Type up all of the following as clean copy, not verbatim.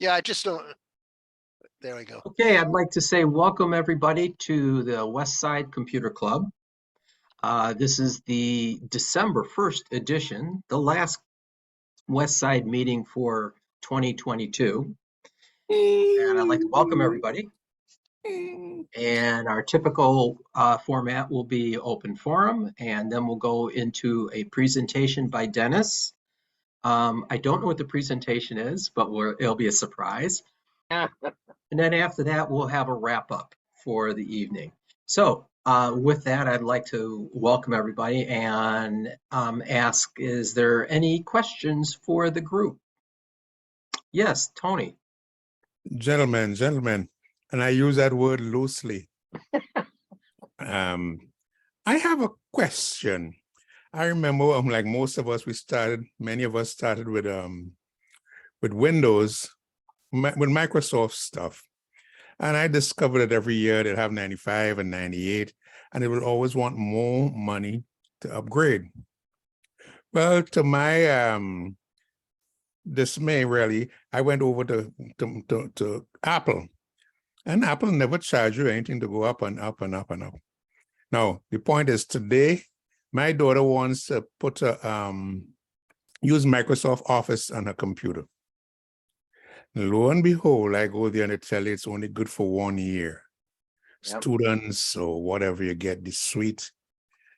Yeah, I just don't. There we go. Okay, I'd like to say welcome everybody to the West Side Computer Club. This is the December 1st edition, the last West Side meeting for 2022. And I'd like to welcome everybody. And our typical format will be open forum, and then we'll go into a presentation by Dennis. I don't know what the presentation is, but it'll be a surprise. And then after that, we'll have a wrap up for the evening. So with that, I'd like to welcome everybody and ask, is there any questions for the group? Yes, Tony. Gentlemen, and I use that word loosely. I have a question. I remember, like most of us, many of us started with Windows, with Microsoft stuff. And I discovered that every year they'd have 95 and 98, and they would always want more money to upgrade. Well, to my dismay, really, I went over to Apple, and Apple never charged you anything to go up and up and up and up. Now, the point is today, my daughter wants to use Microsoft Office on her computer. Lo and behold, I go there and they tell you it's only good for 1 year. Yep. Students or whatever you get, the suite.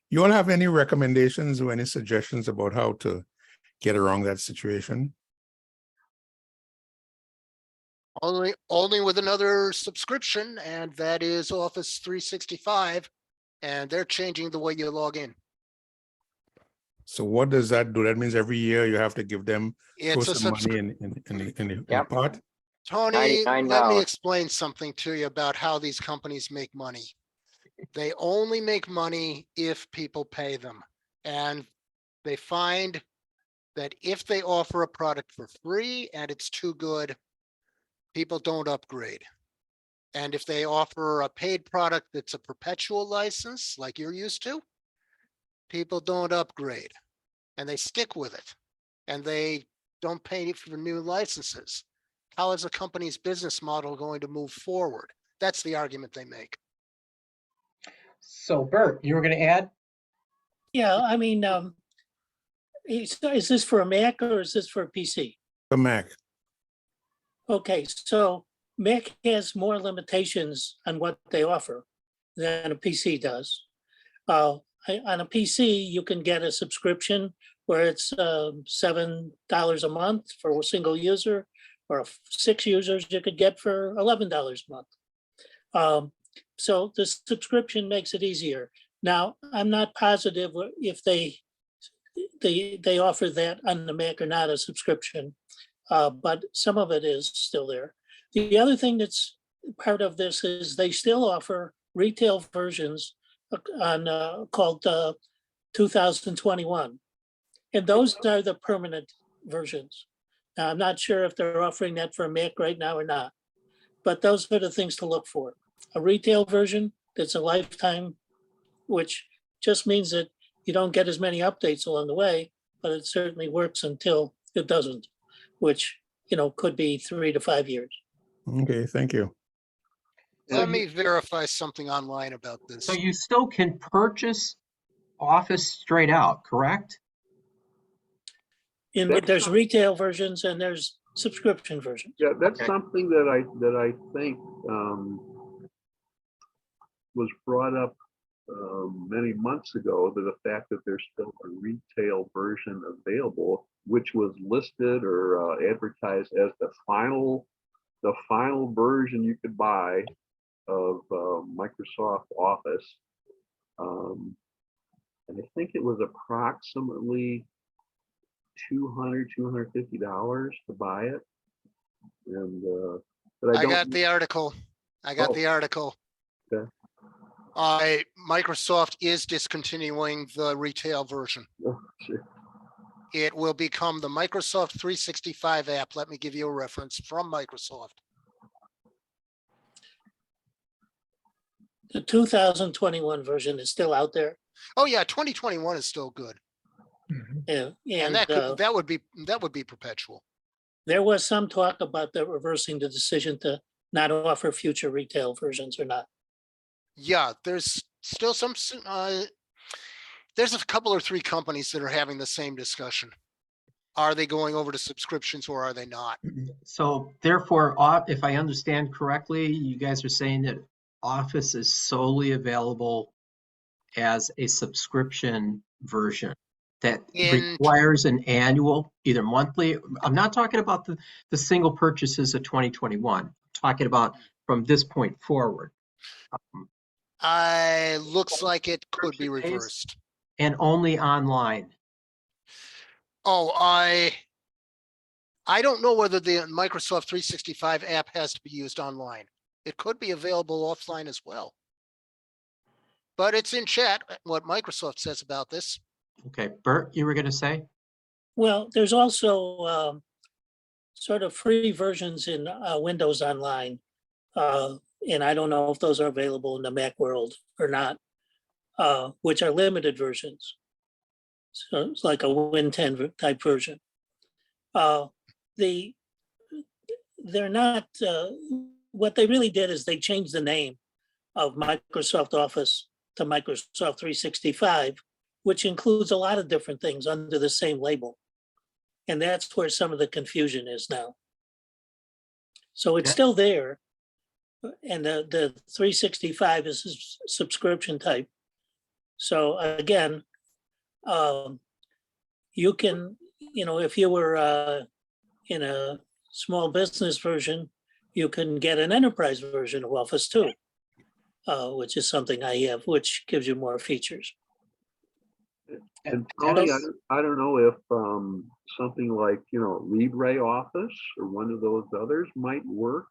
You all have any recommendations or any suggestions about how to get around that situation? Only with another subscription, and that is Office 365, and they're changing the way you log in. So what does that do? That means every year you have to give them some money in the pot? Tony, let me explain something to you about how these companies make money. They only make money if people pay them. And they find that if they offer a product for free and it's too good, people don't upgrade. And if they offer a paid product that's a perpetual license, like you're used to, people don't upgrade and they stick with it and they don't pay for new licenses. How is a company's business model going to move forward? That's the argument they make. So Bert, you were going to add? Yeah, I mean, is this for a Mac or is this for a PC? A Mac. Okay, so Mac has more limitations on what they offer than a PC does. On a PC, you can get a subscription where it's $7 a month for a single user, or 6 users you could get for $11 a month. So the subscription makes it easier. Now, I'm not positive if they offer that on the Mac or not, a subscription, but some of it is still there. The other thing that's part of this is they still offer retail versions on called 2021, and those are the permanent versions. Now, I'm not sure if they're offering that for a Mac right now or not, but those are the things to look for. A retail version that's a lifetime, which just means that you don't get as many updates along the way, but it certainly works until it doesn't, which, could be 3 to 5 years. Okay, thank you. Let me verify something online about this. So you still can purchase Office straight out, correct? There's retail versions and there's subscription versions. Yeah, that's something that I think was brought up many months ago, that the fact that there's still a retail version available, which was listed or advertised as the final version you could buy of Microsoft Office, and I think it was approximately $250 to buy it. And but I got the article. Okay. Microsoft is discontinuing the retail version. Oh, sure. It will become the Microsoft 365 app. Let me give you a reference from Microsoft. The 2021 version is still out there. Oh yeah, 2021 is still good. Yeah, And that would be perpetual. There was some talk about the reversing the decision to not offer future retail versions or not. Yeah, there's still there's a couple or three companies that are having the same discussion. Are they going over to subscriptions or are they not? So therefore, if I understand correctly, you guys are saying that Office is solely available as a subscription version that requires an annual, either monthly. I'm not talking about the single purchases of 2021. I'm talking about from this point forward. Looks like it could be Subscription based reversed. and only online. Oh, I don't know whether the Microsoft 365 app has to be used online. It could be available offline as well. But it's in chat what Microsoft says about this. Okay, Bert, you were going to say? Well, there's also sort of free versions in Windows Online. And I don't know if those are available in the Mac world or not, which are limited versions. So it's like a Win 10 type version. They're not, what they really did is they changed the name of Microsoft Office to Microsoft 365, which includes a lot of different things under the same label. And that's where some of the confusion is now. So it's still there. And the 365 is a subscription type. So again, you can, if you were in a small business version, you can get an enterprise version of Office too, which is something I have, which gives you more features. And Tony, I don't know if something like, Libre Office or one of those others might work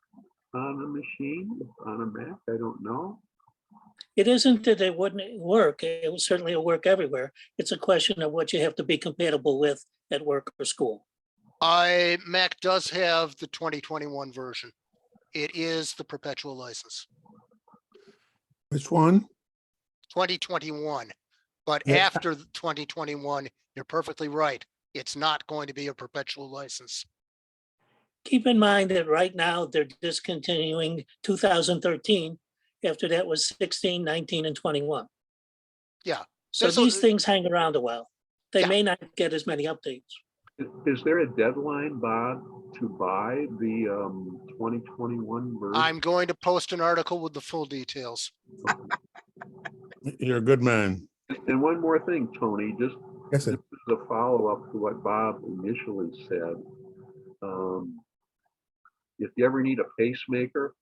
on a machine, on a Mac. I don't know. It isn't that it wouldn't work. It will certainly work everywhere. It's a question of what you have to be compatible with at work or school. Mac does have the 2021 version. It is the perpetual license. Which one? 2021. But Yeah. after 2021, you're perfectly right. It's not going to be a perpetual license. Keep in mind that right now they're discontinuing 2013. After that was 16, 19, and 21. Yeah. So these things hang around a while. They may not get as many updates. Is there a deadline, Bob, to buy the 2021 version? I'm going to post an article with the full details. You're a good man. And one more thing, Tony, just Yes, sir. this is a follow-up to what Bob initially said. If you ever need a pacemaker,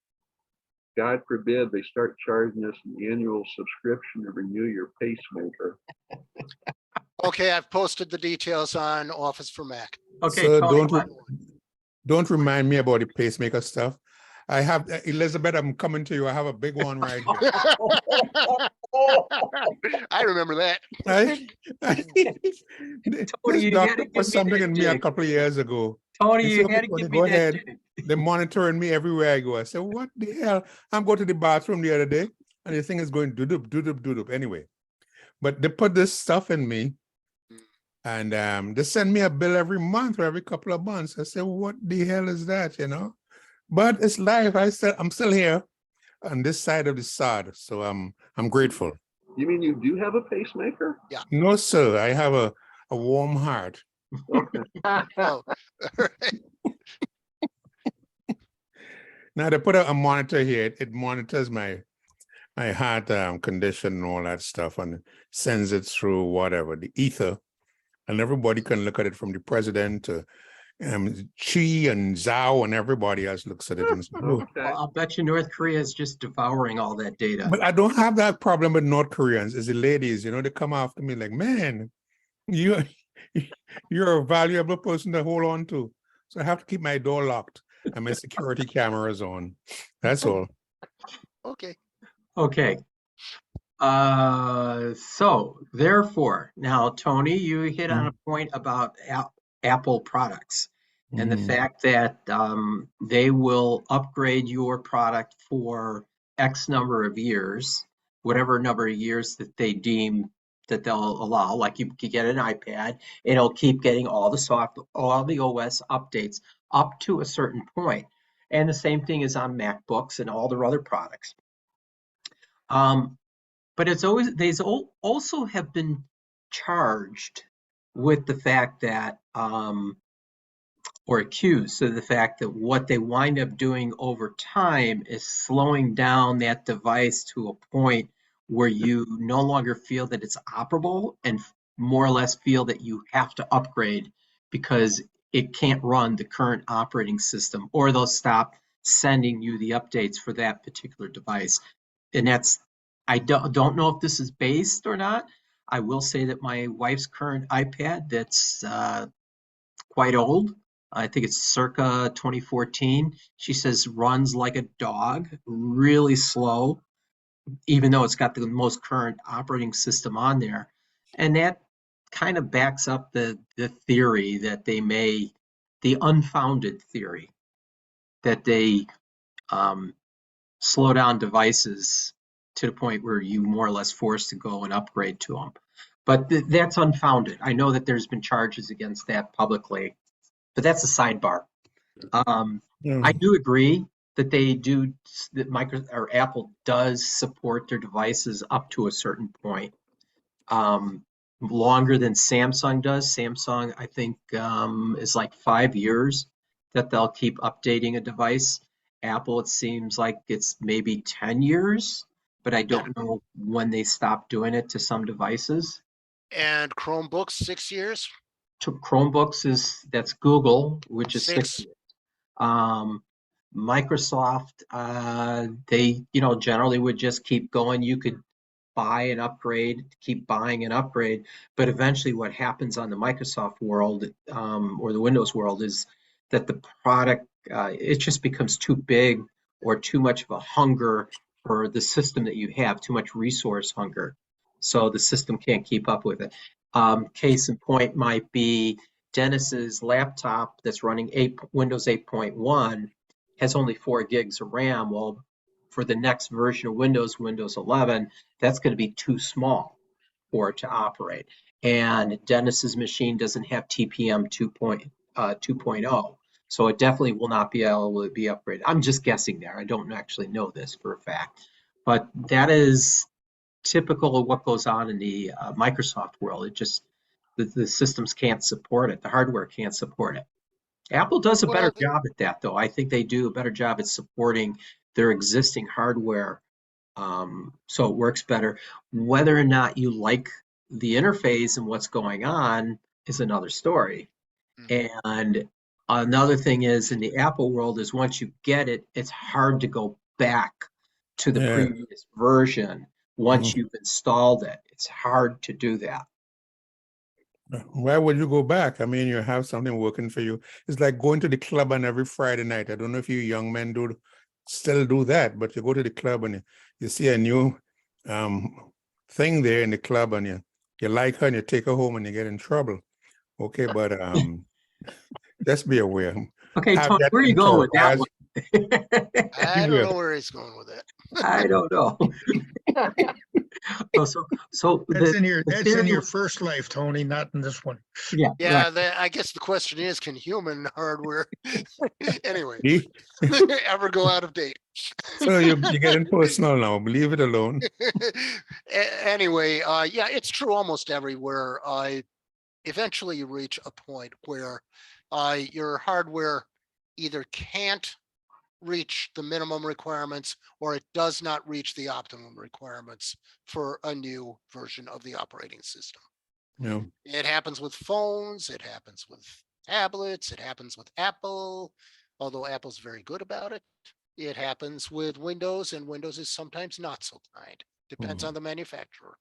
God forbid they start charging us an annual subscription to renew your pacemaker. Okay, I've posted the details on Office for Mac. Okay, So Tony, don't remind me about the pacemaker stuff. I have, Elizabeth, I'm coming to you. I have a big one right here. I remember that. This doctor put something in me a couple of years ago. Tony, He you said, "Okay, had to Tony, give me go that ahead." digit. They're monitoring me everywhere I go. I said, what the hell? I'm going to the bathroom the other day and the thing is going doo-doop, doo-doop, doo-doop. Anyway, but they put this stuff in me and they send me a bill every month or every couple of months. I said, what the hell is that, But it's life. I'm still here on this side of the sod. So I'm grateful. You mean you do have a pacemaker? Yeah. No, sir. I have a warm heart. Okay. Oh, Now they put a monitor here. It monitors my heart condition and all that stuff and sends it through whatever, the ether. And everybody can look at it from the president to Xi and Zhao and everybody else looks at it. And says, "Oh." Okay. Well, I'll bet you North Korea is just devouring all that data. But I don't have that problem with North Koreans. It's the ladies, they come after me like, man, you're a valuable person to hold on to. So I have to keep my door locked and my security cameras on. That's all. okay. Okay. So therefore, now, Tony, you hit on a point about Apple products and the fact that they will upgrade your product for X number of years, whatever number of years that they deem that they'll allow. Like you could get an iPad, it'll keep getting all the OS updates up to a certain point. And the same thing is on MacBooks and all their other products. But it's always, they also have been charged with the fact that, or accused of the fact that what they wind up doing over time is slowing down that device to a point where you no longer feel that it's operable and more or less feel that you have to upgrade because it can't run the current operating system, or they'll stop sending you the updates for that particular device. And that's, I don't know if this is based or not. I will say that my wife's current iPad, that's quite old, I think it's circa 2014. She says runs like a dog, really slow, even though it's got the most current operating system on there. And that kind of backs up the theory that they may, the unfounded theory that they slow down devices to the point where you more or less forced to go and upgrade to them. But that's unfounded. I know that there's been charges against that publicly, but that's a sidebar. I do agree that they do, that Apple does support their devices up to a certain point, longer than Samsung does. Samsung, I think, is like 5 years that they'll keep updating a device. Apple, it seems like it's maybe 10 years, but I don't know when they stop doing it to some devices. And Chromebooks, 6 years? To Chromebooks that's Google, which is 6 years. Microsoft, they, generally would just keep going. You could buy and upgrade, keep buying and upgrade, but eventually what happens on the Microsoft world, or the Windows world, is that the product, it just becomes too big or too much of a hunger for the system that you have, too much resource hunger. So the system can't keep up with it. Case in point might be Dennis's laptop that's running Windows 8.1 has only 4 gigs of RAM. Well, for the next version of Windows 11, that's going to be too small for it to operate. And Dennis's machine doesn't have TPM 2.0. So it definitely will not be able to be upgraded. I'm just guessing there. I don't actually know this for a fact. But that is typical of what goes on in the Microsoft world. It just, the systems can't support it. The hardware can't support it. Apple does a better job at that, though. I think they do a better job at supporting their existing hardware, so it works better. Whether or not you like the interface and what's going on is another story. And another thing is, in the Apple world, is once you get it, it's hard to go back to the previous version once you've installed it. It's hard to do that. Why would you go back? I mean, you have something working for you. It's like going to the club on every Friday night. I don't know if you young men still do that, but you go to the club and you see a new thing there in the club, and you like her and you take her home and you get in trouble. Okay, but just be aware. Okay, Tony, where are you going with that one? I don't know where he's going with it. I don't know. So that's in your first life, Tony, not in this one. Yeah. Yeah. Right. I guess the question is, can human hardware anyway ever go out of date? So you're getting personal now. Leave it alone. Anyway, yeah, it's true almost everywhere. Eventually you reach a point where your hardware either can't reach the minimum requirements or it does not reach the optimum requirements for a new version of the operating system. Yeah. It happens with phones, it happens with tablets, it happens with Apple, although Apple's very good about it. It happens with Windows, and Windows is sometimes not so kind. Depends on the manufacturer.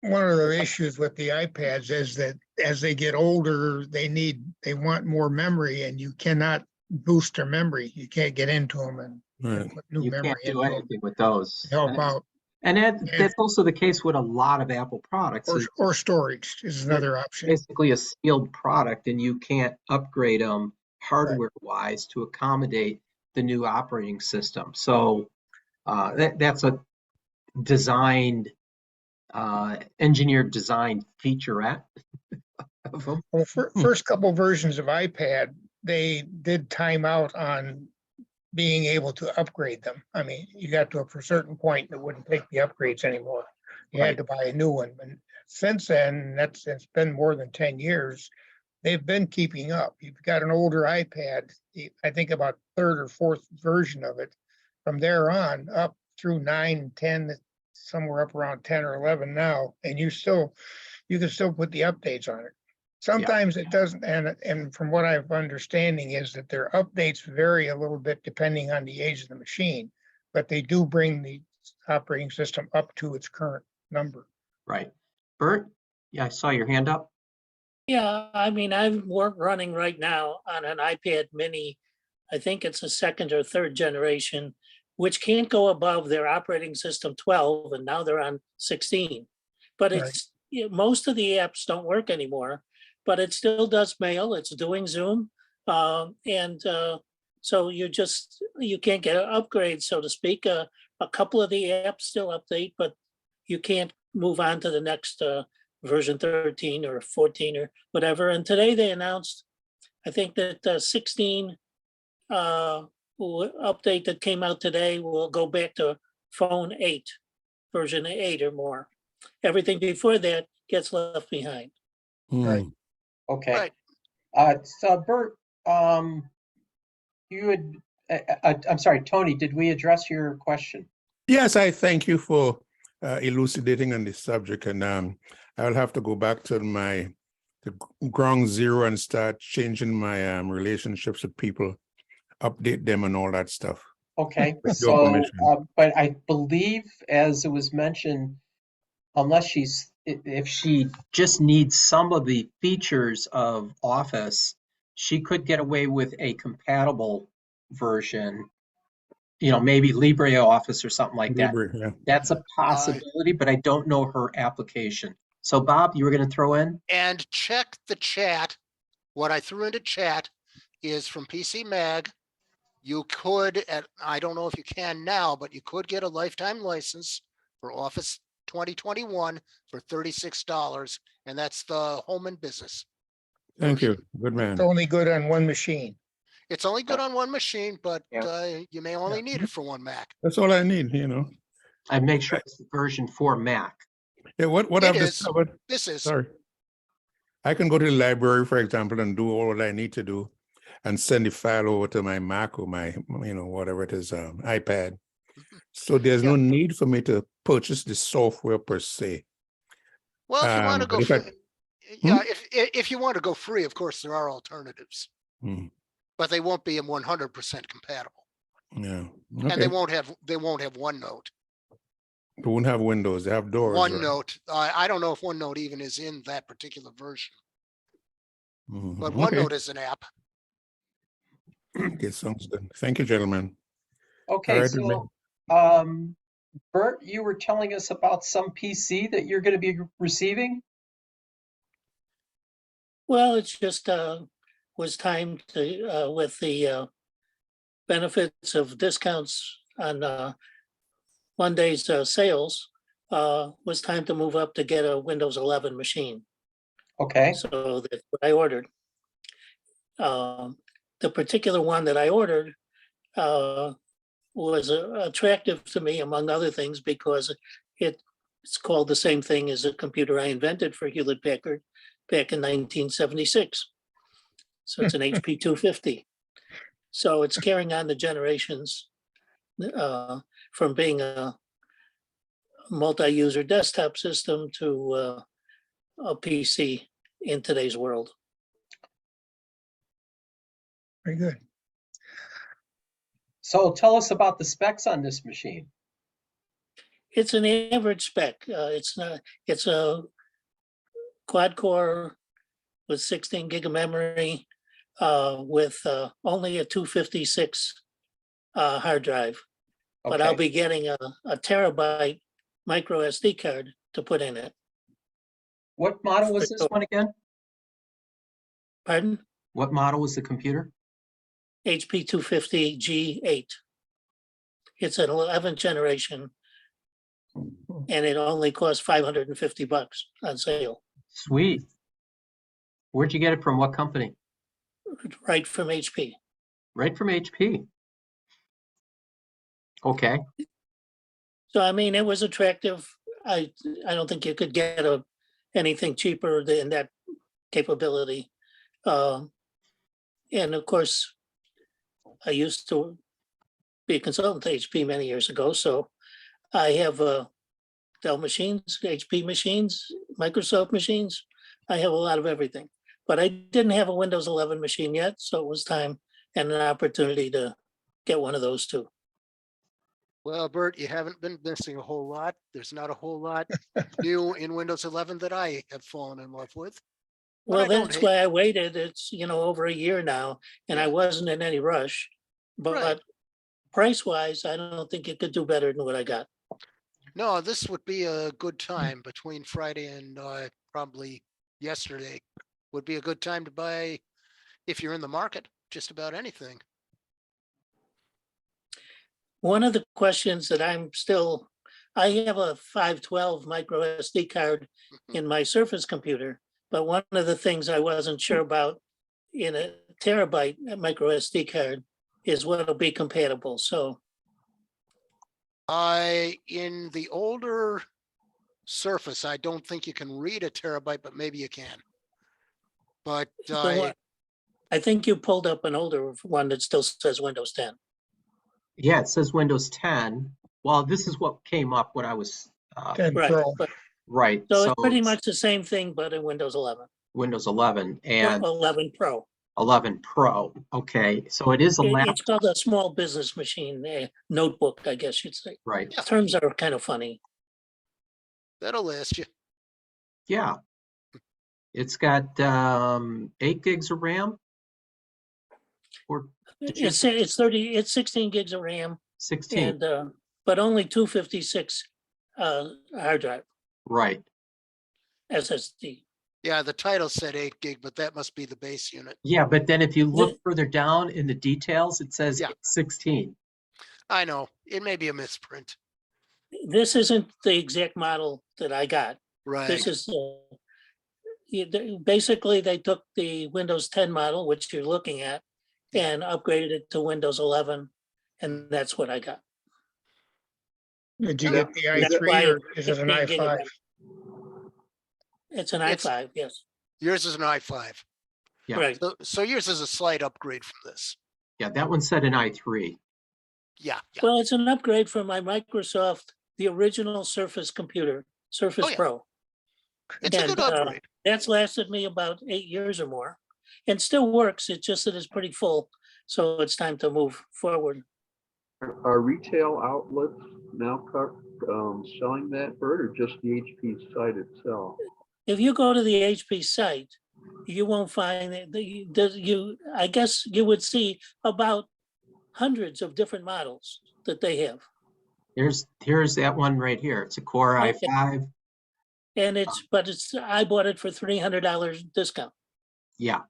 One of the issues with the iPads is that as they get older, they want more memory, and you cannot boost their memory. You can't get into them and put new memory can't do anything with those. Help out. And that's also the case with a lot of Apple products. Or storage is another option. Basically a sealed product, and you can't upgrade them hardware-wise to accommodate the new operating system. So that's a engineered design featurette of them. Well, first couple versions of iPad they did time out on being able to upgrade them. I mean, you got to a certain point that wouldn't take the upgrades anymore. You had to buy a new one. And since then, it's been more than 10 years. They've been keeping up. You've got an older iPad, I think about third or fourth version of it. From there on, up through 9, 10, somewhere up around 10 or 11 now, and you can still put the updates on it. Sometimes it doesn't, and from what I've understanding is that their updates vary a little bit depending on the age of the machine, but they do bring the operating system up to its current number. Right. Bert, yeah, I saw your hand up. Yeah, I mean, I'm running right now on an iPad mini. I think it's a second or third generation, which can't go above their operating system 12, and now they're on 16. But Right. it's most of the apps don't work anymore, but it still does mail. It's doing Zoom, so you can't get an upgrade, so to speak. A couple of the apps still update, but you can't move on to the next version 13 or 14 or whatever. And today they announced, I think that 16 update that came out today will go back to phone 8, version 8 or more. Everything before that gets left behind. Right. Okay. Right. So Bert, you had, I'm sorry, Tony, did we address your question? Yes, I thank you for elucidating on this subject, and I'll have to go back to to ground zero and start changing my relationships with people, update them and all that stuff. Okay, With your so, permission. but I believe, as it was mentioned, unless if she just needs some of the features of Office, she could get away with a compatible version, maybe LibreOffice or something like that. Libre, yeah. That's a possibility, but I don't know her application. So Bob, you were going to throw in? And check the chat. What I threw into chat is from PC Mag. You could, I don't know if you can now, but you could get a lifetime license for Office 2021 for $36, and that's the home and business. Thank you. version. Good man. It's only good on one machine. It's only good on one machine, but Yeah. you may only need it for one Mac. That's all I need, I'd make sure it's the version for Mac. Yeah, what It I've is. discovered, This is. sorry. I can go to the library, for example, and do all what I need to do and send the file over to my Mac or my, whatever it is, iPad. So there's no need for me to purchase the software per se. Well, if you want to but go, if I- yeah, if you want to go free, of course, there are alternatives, Hmm, but they won't be 100% compatible, yeah. and Okay. they won't have OneNote. They won't have windows, they have doors. right? OneNote, I don't know if OneNote even is in that particular version, Mhm, but okay. OneNote is an app. Okay, sounds good. Thank you, gentlemen. Okay, All right, so Bert, you were telling us about some PC that you're going to be receiving? Well, it's just was time to with the benefits of discounts on Monday's sales, was time to move up to get a Windows 11 machine. Okay, So that's what I ordered. The particular one that I ordered was attractive to me, among other things, because it's called the same thing as a computer I invented for Hewlett Packard back in 1976. So it's an HP 250. So it's carrying on the generations from being a multi-user desktop system to a PC in today's world. Very good. so tell us about the specs on this machine. It's an average spec. It's a quad core with 16 gig of memory with only a 256 hard drive. But I'll Okay, be getting a terabyte micro SD card to put in it. what model was this one again? Pardon? What model was the computer? HP 250 G8. It's an 11th generation, and it only costs $550 on sale. Sweet. Where'd you get it from? What company? right from HP. Right from HP. Okay, So I mean, it was attractive. I don't think you could get anything cheaper than that capability. And of course, I used to be a consultant to HP many years ago, so I have Dell machines, HP machines, Microsoft machines. I have a lot of everything, but I didn't have a Windows 11 machine yet, so it was time and an opportunity to get one of those too. Well, Bert, you haven't been missing a whole lot. There's not a whole lot new in Windows 11 that I have fallen in love with. But Well, I don't that's hate- why I waited. It's, over a year now, and I Yeah. wasn't in any rush. But Right. price wise, I don't think you could do better than what I got. No, this would be a good time between Friday and probably yesterday. Would be a good time to buy, if you're in the market, just about anything. One of the questions that I have a 512 micro SD card in my Surface computer, but one of the things I wasn't sure about in a terabyte micro SD card is what'll be compatible. So In the older Surface, I don't think you can read a terabyte, but maybe you can. But I think you pulled up an older one that still says Windows 10. yeah, it says Windows 10. Well, this is what came up when I was, 10 Right. Pro. But, right. so it's pretty much the same thing, but in Windows 11 Windows 11 or and 11 Pro. 11 Pro. Okay, so it is a It's laptop, called a small business machine, a notebook, I guess you'd say. right? Yeah. Terms are kind of funny. that'll last you. Yeah. It's got 8 gigs of RAM. Or did you It's say 16 gigs of RAM 16? and but only 256 hard drive Right. SSD. Yeah, the title said 8 gig, but that must be the base unit. Yeah, but then if you look The- further down in the details, it says Yeah. 16. I know, it may be a misprint. This isn't the exact model that I got. Right. This is basically they took the Windows 10 model, which you're looking at, and upgraded it to Windows 11, and that's what I got. Did you Yeah. get the That's i3 why or is it an 15 i5? gigabyte. It's an It's- i5, yes, Yours is an i5. Yeah. right. So yours is a slight upgrade from this. Yeah, that one said an i3. Yeah. Well, it's an upgrade from my Microsoft, the original Surface computer, Surface yeah. Pro. It's a And, good upgrade. That's lasted me about 8 years or more and still works. It's just that it's pretty full. So it's time to move forward. Are retail outlets now selling that, Bert, or just the HP site itself? If you go to the HP site, you won't find I guess you would see about hundreds of different models that they have. Here's that one right here. It's a Core Okay. i5. And I bought it for $300 discount. Yeah.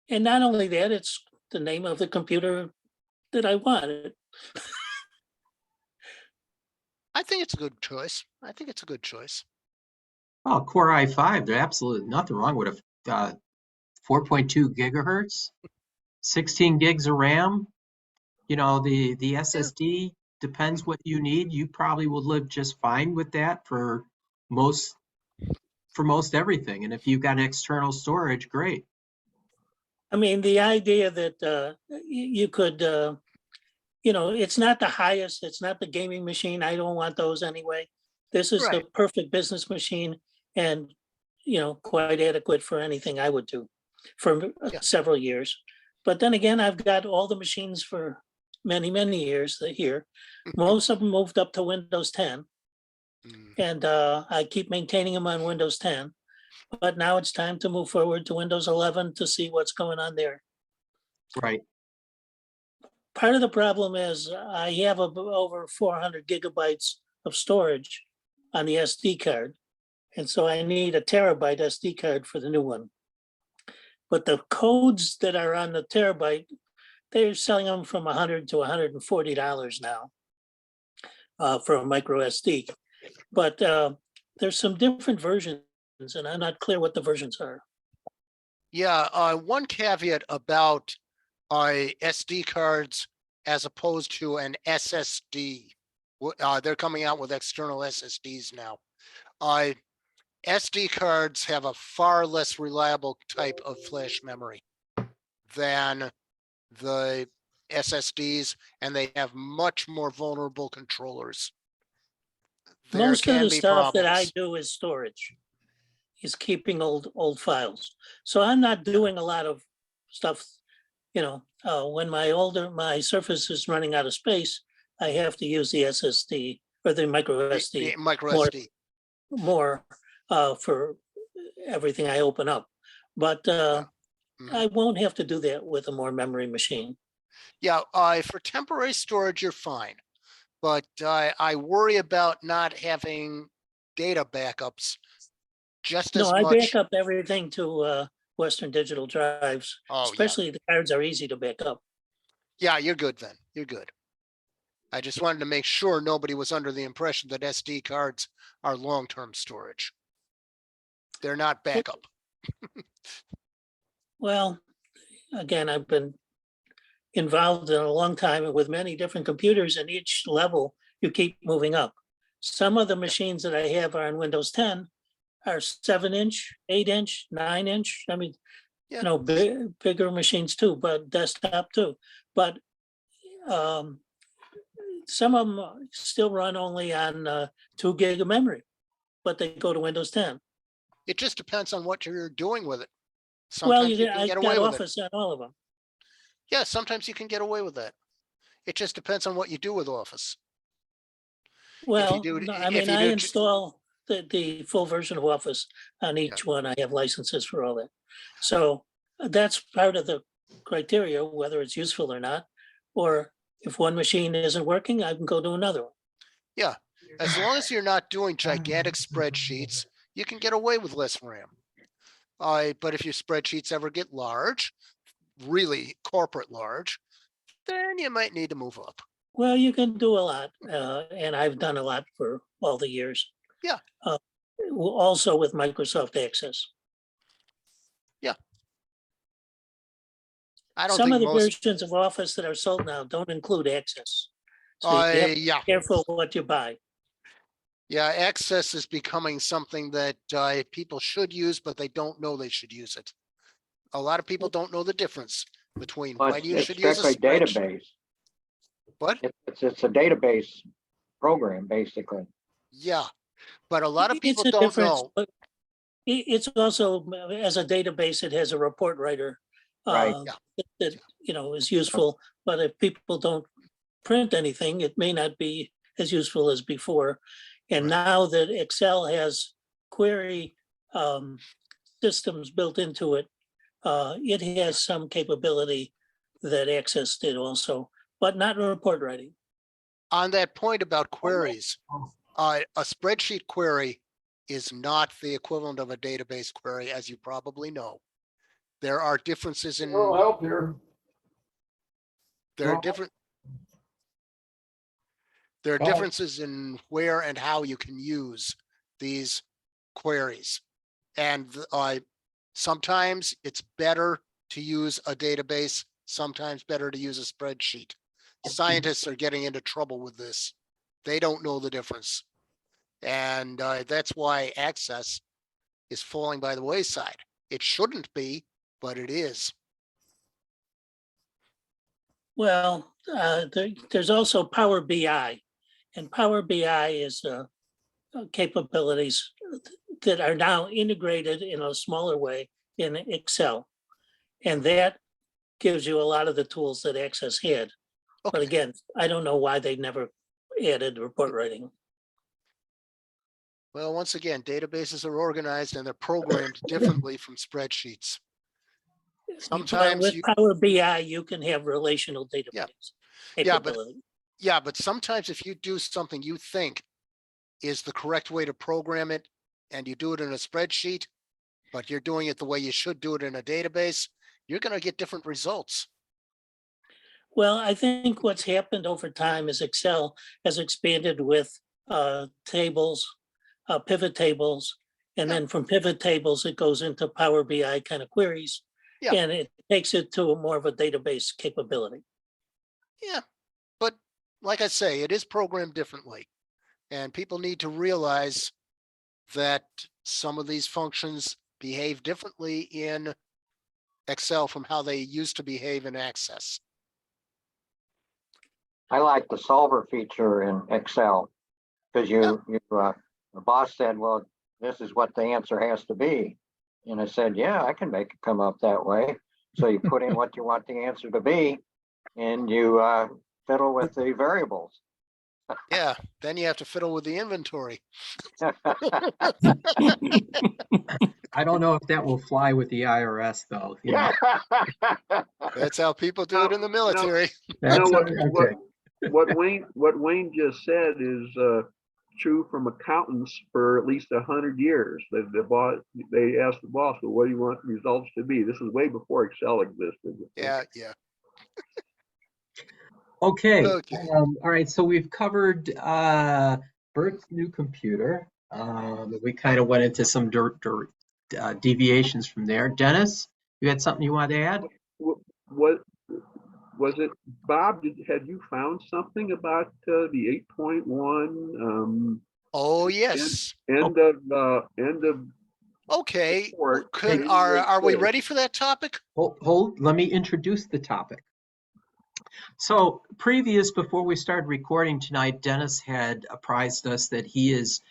And not only that, it's the name of the computer that I wanted. I think it's a good choice. I think it's a good choice. Oh, Core i5. There's absolutely nothing wrong with a 4.2 gigahertz, 16 gigs of RAM. You know, the SSD depends what you need. You probably will live just fine with that for most everything. And if you've got external storage, great. I mean, the idea that you could, it's not the highest, it's not the gaming machine. I don't want those anyway. This is the Right. perfect business machine and, quite adequate for anything I would do for Yeah. several years. But then again, I've got all the machines for many, many years here. Most of them moved up to Windows 10 Mm. and I keep maintaining them on Windows 10. But now it's time to move forward to Windows 11 to see what's going on there. Right. Part of the problem is I have over 400 gigabytes of storage on the SD card. And so I need a terabyte SD card for the new one. But the codes that are on the terabyte, they're selling them from $100 to $140 now for a micro SD. But there's some different versions versions, and I'm not clear what the versions are. Yeah, one caveat about SD cards as opposed to an SSD. They're coming out with external SSDs now. SD cards have a far less reliable type of flash memory than the SSDs, and they have much more vulnerable controllers. There Most of can the be stuff that I problems. do is storage, is keeping old files. So I'm not doing a lot of stuff, when my Surface is running out of space, I have to use the SSD or the micro The SD micro more. SD. more for everything I open up. But Mhm. I won't have to do that with a more memory machine. Yeah, for temporary storage, you're fine. But I worry about not having data backups just No, as I much. back up everything to Western Digital drives, Oh, yeah. especially the cards are easy to back up. Yeah, you're good then. You're good. I just wanted to make sure nobody was under the impression that SD cards are long-term storage. They're not backup. Well, again, I've been involved in a long time with many different computers, and each level you keep moving up. Some of the machines that I have are on Windows 10 are 7-inch, 8-inch, 9-inch. I mean, Yeah. bigger machines too, but desktop too. But some of them still run only on 2 gig of memory, but they go to Windows 10. It just depends on what you're doing with it. Well, Sometimes you can I get got away with it. Office on all of them. Yeah, sometimes you can get away with that. It just depends on what you do with Office. Well, do- no, if I mean, you I do- install the full version of Office on each one. I have licenses for all that. So that's part of the criteria, whether it's useful or not. Or if one machine isn't working, I can go to another one. Yeah, as long as you're not doing gigantic spreadsheets, you can get away with less RAM. But if your spreadsheets ever get large, really corporate large, then you might need to move up. Well, you can do a lot, and I've done a lot for all the years. Yeah. Also with Microsoft Access. I don't Some think of the most, versions of Office that are sold now don't include Access. So you have to be yeah, careful what you buy. yeah, Access is becoming something that people should use, but they don't know they should use it. A lot of people don't know the difference between Well, when you it's should use a strictly spreadsheet. database. What? It's a database program, basically. Yeah, but a lot of people It's a don't difference, know. but it's also, as a database, it has a report writer. Right. That, is useful, but if people don't print anything, it may not be as useful as before. And Right. now that Excel has query systems built into it, it has some capability that Access did also, but not report writing. On that point about queries, a spreadsheet query is not the equivalent of a database query, as you probably know. There are differences in, help here. there are different, there are Oh. differences in where and how you can use these queries. And sometimes it's better to use a database, sometimes better to use a spreadsheet. Scientists are getting into trouble with this. They don't know the difference. And that's why Access is falling by the wayside. It shouldn't be, but it is. Well, there's also Power BI, and Power BI is capabilities that are now integrated in a smaller way in Excel. And that gives you a lot of the tools that Access had. But Okay. again, I don't know why they never added report writing. Well, once again, databases are organized and they're programmed differently from spreadsheets. But Sometimes with you, Power BI, you can have relational database Yeah, but- capability. yeah, but sometimes if you do something you think is the correct way to program it and you do it in a spreadsheet, but you're doing it the way you should do it in a database, you're going to get different results. Well, I think what's happened over time is Excel has expanded with tables, pivot tables, And Yeah. then from pivot tables, it goes into Power BI kind of queries. Yeah. And it takes it to a more of a database capability. Yeah, but like I say, it is programmed differently. And people need to realize that some of these functions behave differently in Excel from how they used to behave in Access. I like the solver feature in Excel because the boss said, well, this is what the answer has to be. And I said, yeah, I can make it come up that way. So you put in what you want the answer to be and you fiddle with the variables. Yeah, then you have to fiddle with the inventory. I don't know if that will fly with the IRS though. You know. Yeah. That's how people do it in the No, military. That's what, okay. what Wayne just said is true from accountants for at least 100 years. The boss, they asked the boss, well, what do you want the results to be? This is way before Excel existed. Yeah, yeah. Okay. Okay. All right. So we've covered Bert's new computer. We kind of went into some deviations from there. Dennis, you had something you wanted to add? What was it, Bob? Had you found something about the 8.1 Oh, yes. end of Okay. report? Are we January 5th? ready for that topic? Hold. Let me introduce the topic. So before we started recording tonight, Dennis had apprised us that he is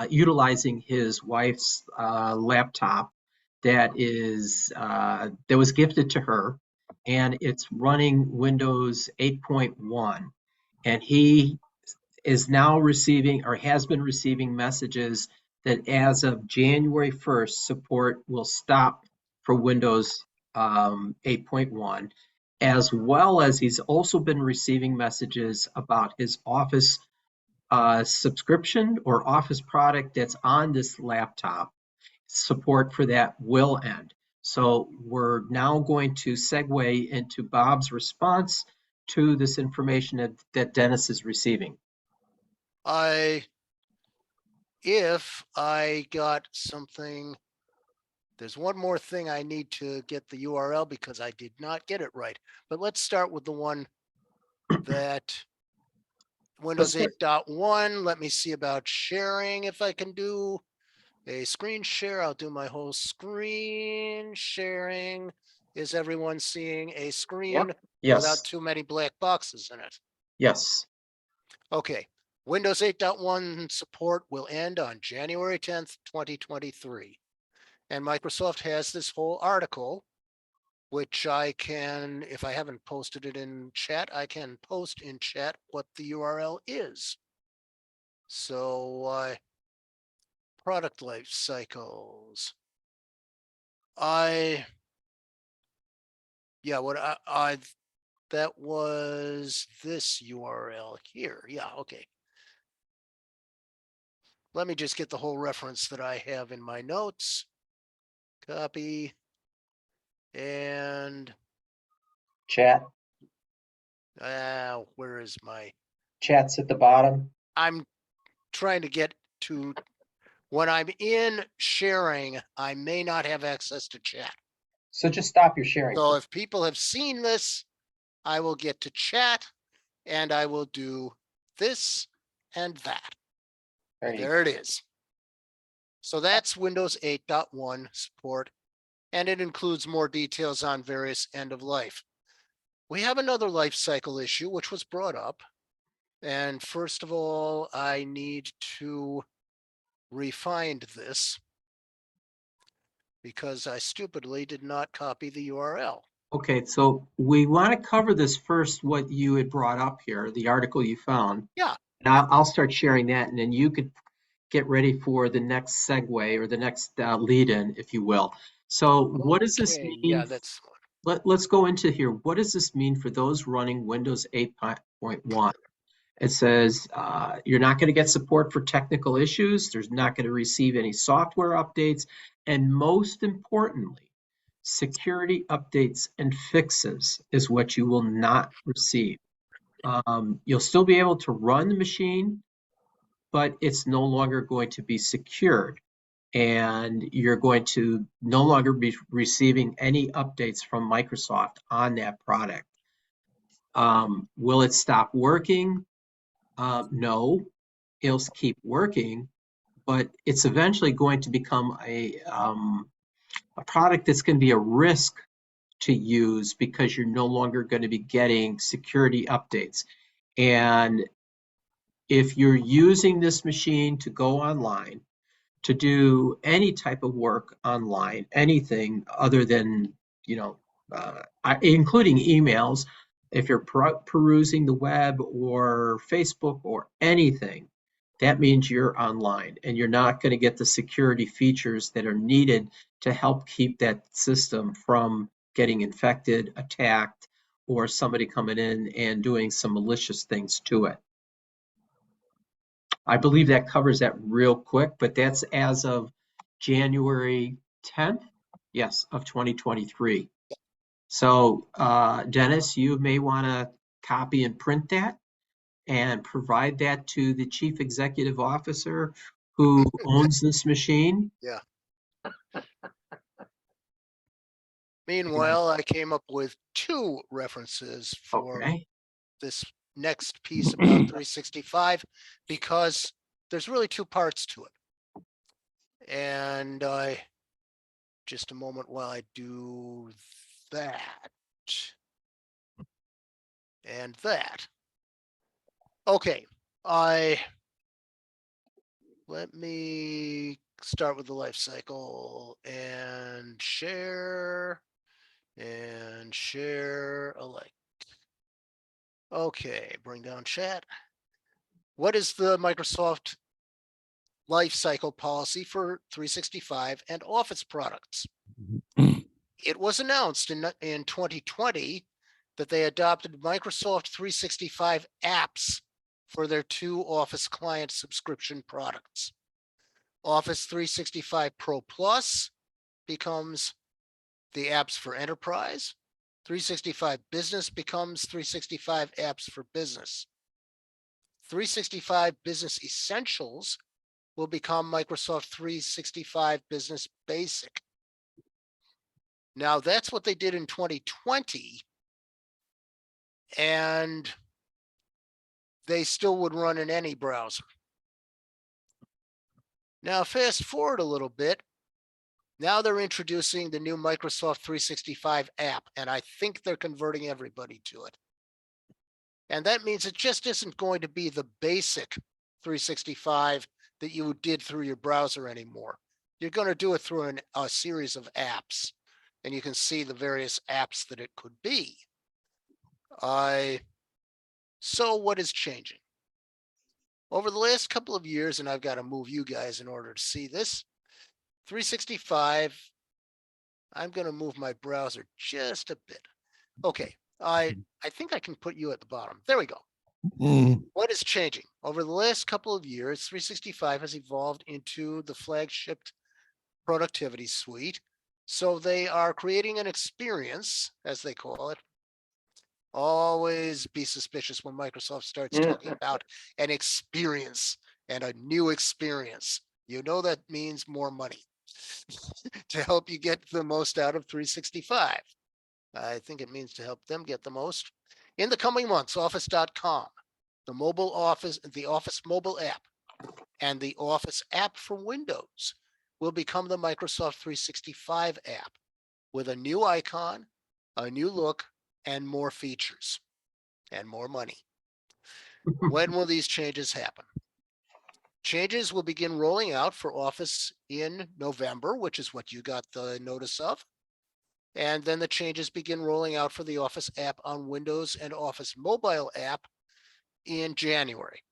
utilizing his wife's laptop that was gifted to her, and it's running Windows 8.1. And he is now receiving or has been receiving messages that as of January 1st, support will stop for Windows 8.1, as well as he's also been receiving messages about his Office subscription or Office product that's on this laptop. Support for that will end. So we're now going to segue into Bob's response to this information that Dennis is receiving. If I got something, there's one more thing I need to get the URL because I did not get it right. But let's start with the one that Windows 8.1. Let me see about sharing. If I can do a screen share, I'll do my whole screen sharing. Is everyone seeing a screen Yes. without too many black boxes in it? Yes. Okay. Windows 8.1 support will end on January 10th, 2023. And Microsoft has this whole article, which I can, if I haven't posted it in chat, I can post in chat what the URL is. So product life cycles. That was this URL here. Yeah, okay. Let me just get the whole reference that I have in my notes. Copy. And Chat. where is my Chat's at the bottom. I'm trying to get to when I'm in sharing, I may not have access to chat. So just stop your sharing. So if people have seen this, I will get to chat and I will do this and that. There it is. So that's Windows 8.1 support, and it includes more details on various end of life. We have another life cycle issue, which was brought up. And first of all, I need to refine this because I stupidly did not copy the URL. Okay, so we want to cover this first, what you had brought up here, the article you found. Yeah. And I'll start sharing that, and then you could get ready for the next segue or the next lead-in, if you will. So what does this mean? Yeah, that's. Let's go into here. What does this mean for those running Windows 8.1? It says you're not going to get support for technical issues. There's not going to receive any software updates. And most importantly, security updates and fixes is what you will not receive. You'll still be able to run the machine, but it's no longer going to be secured. and you're going to no longer be receiving any updates from Microsoft on that product. Will it stop working? No, it'll keep working, but it's eventually going to become a product that's going to be a risk to use because you're no longer going to be getting security updates. And if you're using this machine to go online, to do any type of work online, anything other than, including emails, if you're perusing the web or Facebook or anything, that means you're online and you're not going to get the security features that are needed to help keep that system from getting infected, attacked, or somebody coming in and doing some malicious things to it. I believe that covers that real quick, but that's as of January 10th, yes, of 2023. So Dennis, you may want to copy and print that and provide that to the chief executive officer who owns this machine. Yeah. Meanwhile, I came up with 2 references for this next piece about 365 because there's really 2 parts to it. And just a moment while I do that and that. Okay, let me start with the life cycle and share alike. Okay, bring down chat. What is the Microsoft life cycle policy for 365 and Office products? It was announced in 2020 that they adopted Microsoft 365 apps for their 2 Office client subscription products. Office 365 Pro Plus becomes the apps for enterprise. 365 Business becomes 365 apps for business. 365 Business Essentials will become Microsoft 365 Business Basic. Now that's what they did in 2020, and they still would run in any browser. Now fast forward a little bit. Now they're introducing the new Microsoft 365 app, and I think they're converting everybody to it. And that means it just isn't going to be the basic 365 that you did through your browser anymore. You're going to do it through a series of apps, and you can see the various apps that it could be. So what is changing? Over the last couple of years, and I've got to move you guys in order to see this, 365, I'm going to move my browser just a bit. Okay, I think I can put you at the bottom. There we go. What is changing? Over the last couple of years, 365 has evolved into the flagship productivity suite. So they are creating an experience, as they call it. Always be suspicious when Microsoft starts talking about an experience and a new experience. You know that means more money to help you get the most out of 365. I think it means to help them get the most. In the coming months, Office.com, the Office mobile app, and the Office app for Windows will become the Microsoft 365 app with a new icon, a new look, and more features and more money. When will these changes happen? Changes will begin rolling out for Office in November, which is what you got the notice of. And then the changes begin rolling out for the Office app on Windows and Office mobile app in January.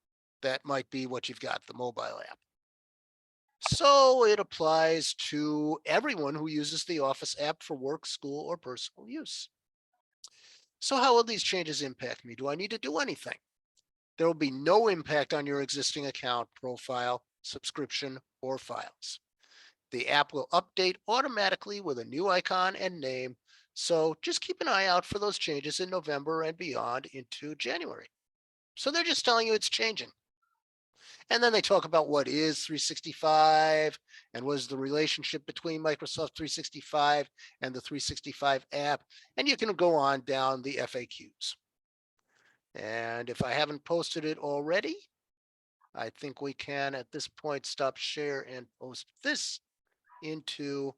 That might be what you've got, the mobile app. So it applies to everyone who uses the Office app for work, school, or personal use. So how will these changes impact me? Do I need to do anything? There will be no impact on your existing account, profile, subscription, or files. The app will update automatically with a new icon and name. So just keep an eye out for those changes in November and beyond into January. So they're just telling you it's changing. And then they talk about what is 365 and what is the relationship between Microsoft 365 and the 365 app. And you can go on down the FAQs. And if I haven't posted it already, I think we can at this point stop share and post this into.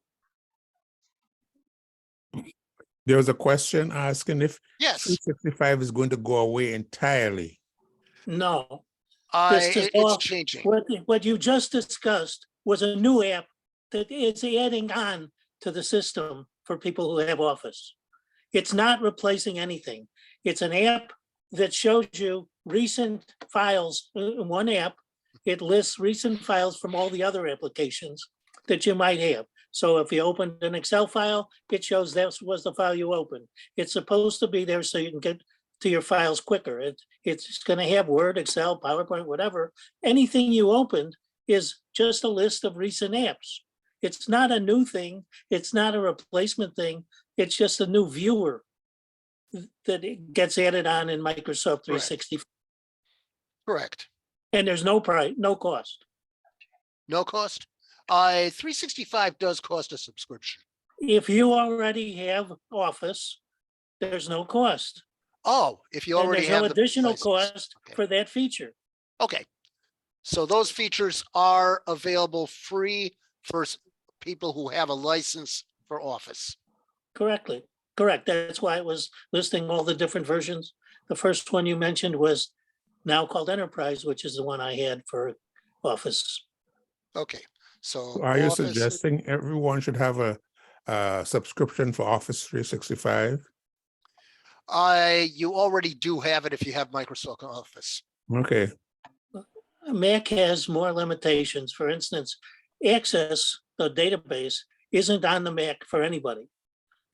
There was a question asking if Yes, 365 is going to go away entirely. No, this is it's all, changing. what you just discussed was a new app that is adding on to the system for people who have Office. It's not replacing anything. It's an app that shows you recent files in one app. It lists recent files from all the other applications that you might have. So if you opened an Excel file, it shows that was the file you opened. It's supposed to be there so you can get to your files quicker. It's going to have Word, Excel, PowerPoint, whatever. Anything you opened is just a list of recent apps. It's not a new thing. It's not a replacement thing. It's just a new viewer that it gets added on in Microsoft 365. Correct. And there's no price, no cost. No cost. 365 does cost a subscription. If you already have Office, there's no cost. Oh, if you And already there's no have the additional license. cost Okay. for that feature. Okay. So those features are available free for people who have a license for Office. Correct. That's why it was listing all the different versions. The first one you mentioned was now called Enterprise, which is the one I had for Office. Okay. So Are you Office- suggesting everyone should have a subscription for Office 365? you already do have it if you have Microsoft Office. Okay. Mac has more limitations. For instance, Access, the database, isn't on the Mac for anybody.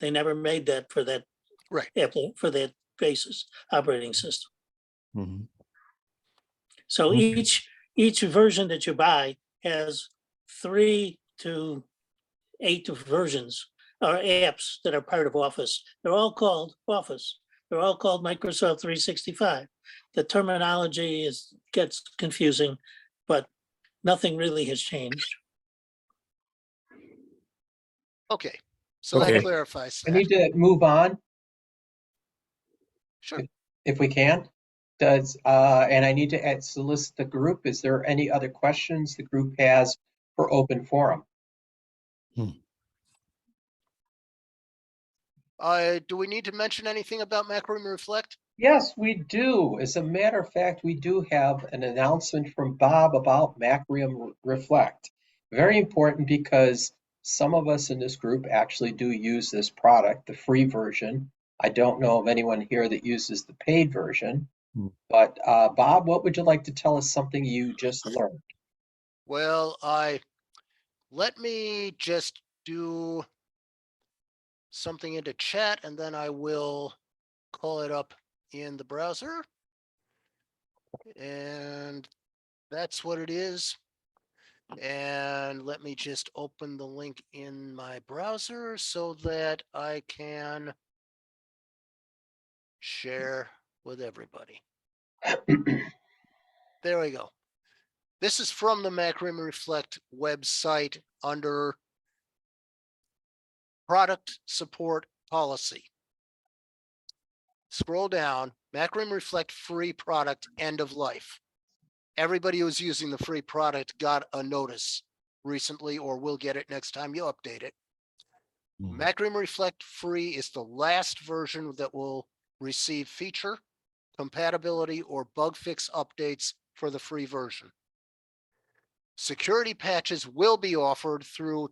They never made that for that Right. for that basis operating system. Mhm. So Okay. each version that you buy has 3 to 8 versions or apps that are part of Office. They're all called Office. They're all called Microsoft 365. The terminology gets confusing, but nothing really has changed. Okay. So Okay. that clarifies I that. need to move on Sure. if we can. And I need to solicit the group. Is there any other questions the group has for open forum? Do we need to mention anything about Macrium Reflect? Yes, we do. As a matter of fact, we do have an announcement from Bob about Macrium Reflect. Very important because some of us in this group actually do use this product, the free version. I don't know of anyone here that uses the paid version. But Bob, what would you like to tell us something you just learned? Well, let me just do something into chat and then I will call it up in the browser. And that's what it is. And let me just open the link in my browser so that I can share with everybody. There we go. This is from the Macrium Reflect website under Product Support Policy. Scroll down, Macrium Reflect free product end of life. Everybody who's using the free product got a notice recently or will get it next time you update it. Macrium Reflect free is the last version that will receive feature, compatibility, or bug fix updates for the free version. Security patches will be offered through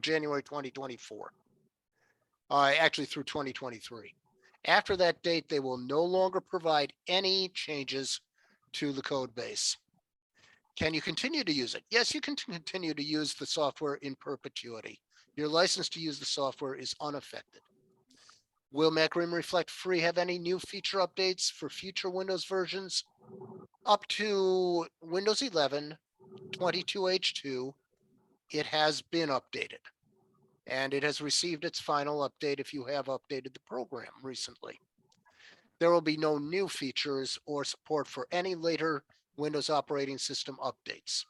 January 2024. Actually through 2023. After that date, they will no longer provide any changes to the code base. Can you continue to use it? Yes, you can continue to use the software in perpetuity. Your license to use the software is unaffected. Will Macrium Reflect Free have any new feature updates for future Windows versions? Up to Windows 11, 22H2, it has been updated. And it has received its final update if you have updated the program recently. There will be no new features or support for any later Windows operating system updates.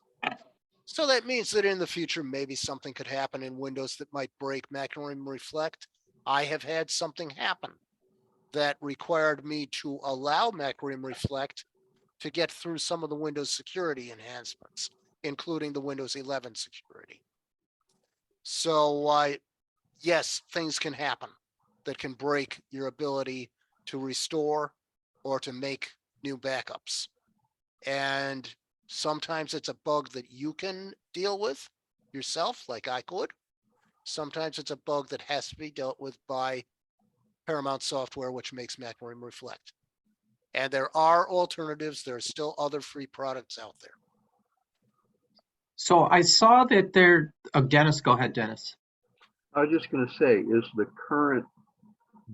So that means that in the future, maybe something could happen in Windows that might break Macrium Reflect. I have had something happen that required me to allow Macrium Reflect to get through some of the Windows security enhancements, including the Windows 11 security. So yes, things can happen that can break your ability to restore or to make new backups. And sometimes it's a bug that you can deal with yourself, like I could. Sometimes it's a bug that has to be dealt with by Paramount Software, which makes Macrium Reflect. And there are alternatives. There are still other free products out there. So I saw that there, oh, Dennis, go ahead, Dennis. I was just going to say, is the current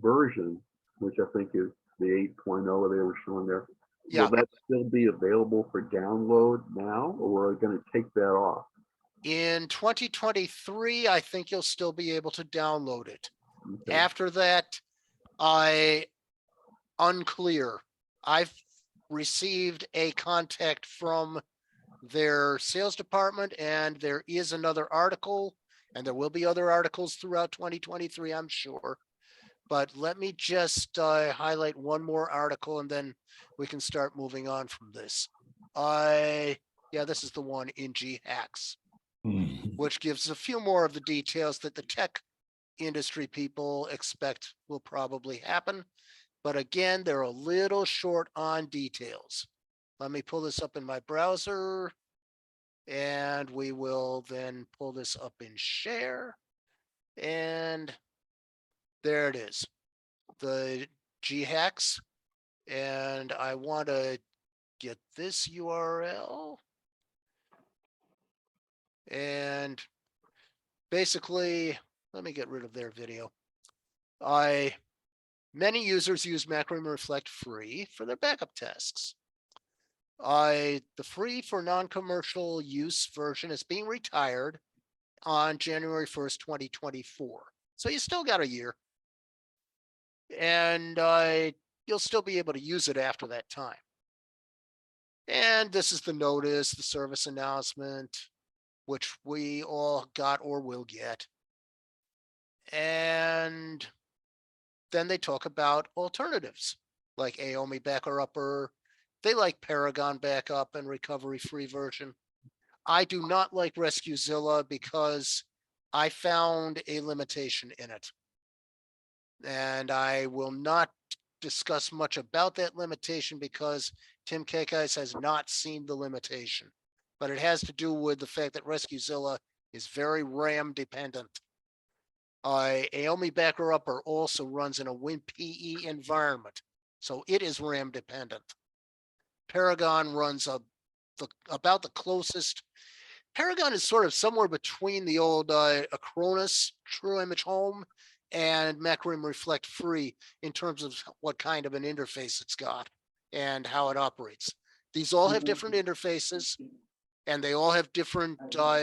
version, which I think is the 8.0 they were showing there, Yeah. will that still be available for download now, or are we going to take that off? In 2023, I think you'll still be able to download it. Okay. After that, unclear. I've received a contact from their sales department, and there is another article, and there will be other articles throughout 2023, I'm sure. But let me just highlight one more article, and then we can start moving on from this. Yeah, this is the one in GHacks, which gives a few more of the details that the tech industry people expect will probably happen. But again, they're a little short on details. Let me pull this up in my browser, and we will then pull this up in share. And there it is, the GHacks. And I want to get this URL. And basically, let me get rid of their video. Many users use Macrium Reflect free for their backup tasks. The free for non-commercial use version is being retired on January 1st, 2024. So you still got a year. And you'll still be able to use it after that time. And this is the notice, the service announcement, which we all got or will get. And then they talk about alternatives like Aomi Backup. They like Paragon Backup and recovery free version. I do not like RescueZilla because I found a limitation in it. And I will not discuss much about that limitation because Tim Kakais has not seen the limitation. But it has to do with the fact that RescueZilla is very RAM dependent. Aomi Backup also runs in a WinPE environment, so it is RAM dependent. Paragon runs about the closest. Paragon is sort of somewhere between the old Acronis True Image Home and Macrium Reflect Free in terms of what kind of an interface it's got and how it operates. These all have different interfaces, and they all have different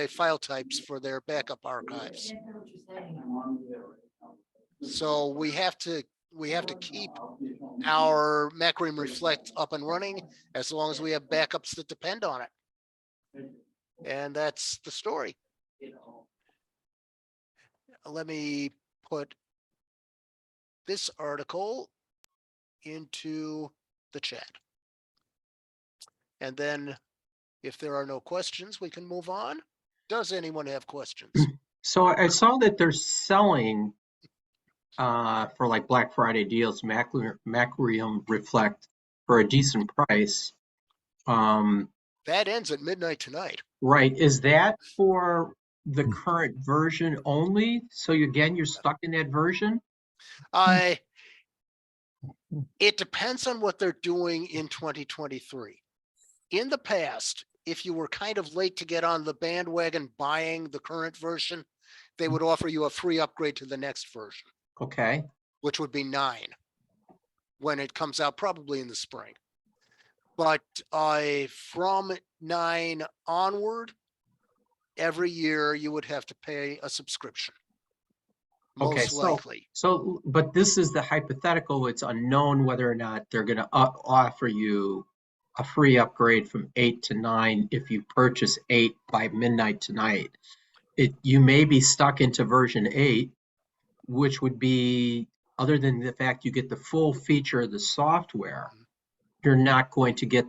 file types for their backup archives. So we have to keep our Macrium Reflect up and running as long as we have backups that depend on it. And that's the story. Let me put this article into the chat. And then if there are no questions, we can move on. Does anyone have questions? So I saw that they're selling for like Black Friday deals, Macrium Reflect for a decent price. That ends at midnight tonight. Right. Is that for the current version only? So again, you're stuck in that version? It depends on what they're doing in 2023. In the past, if you were kind of late to get on the bandwagon buying the current version, they would offer you a free upgrade to the next version. Okay. Which would be 9 when it comes out, probably in the spring. But from 9 onward, every year you would have to pay a subscription. Most likely. But this is the hypothetical. It's unknown whether or not they're going to offer you a free upgrade from 8 to 9 if you purchase 8 by midnight tonight. You may be stuck into version 8, which would be, other than the fact you get the full feature of the software, you're not going to get,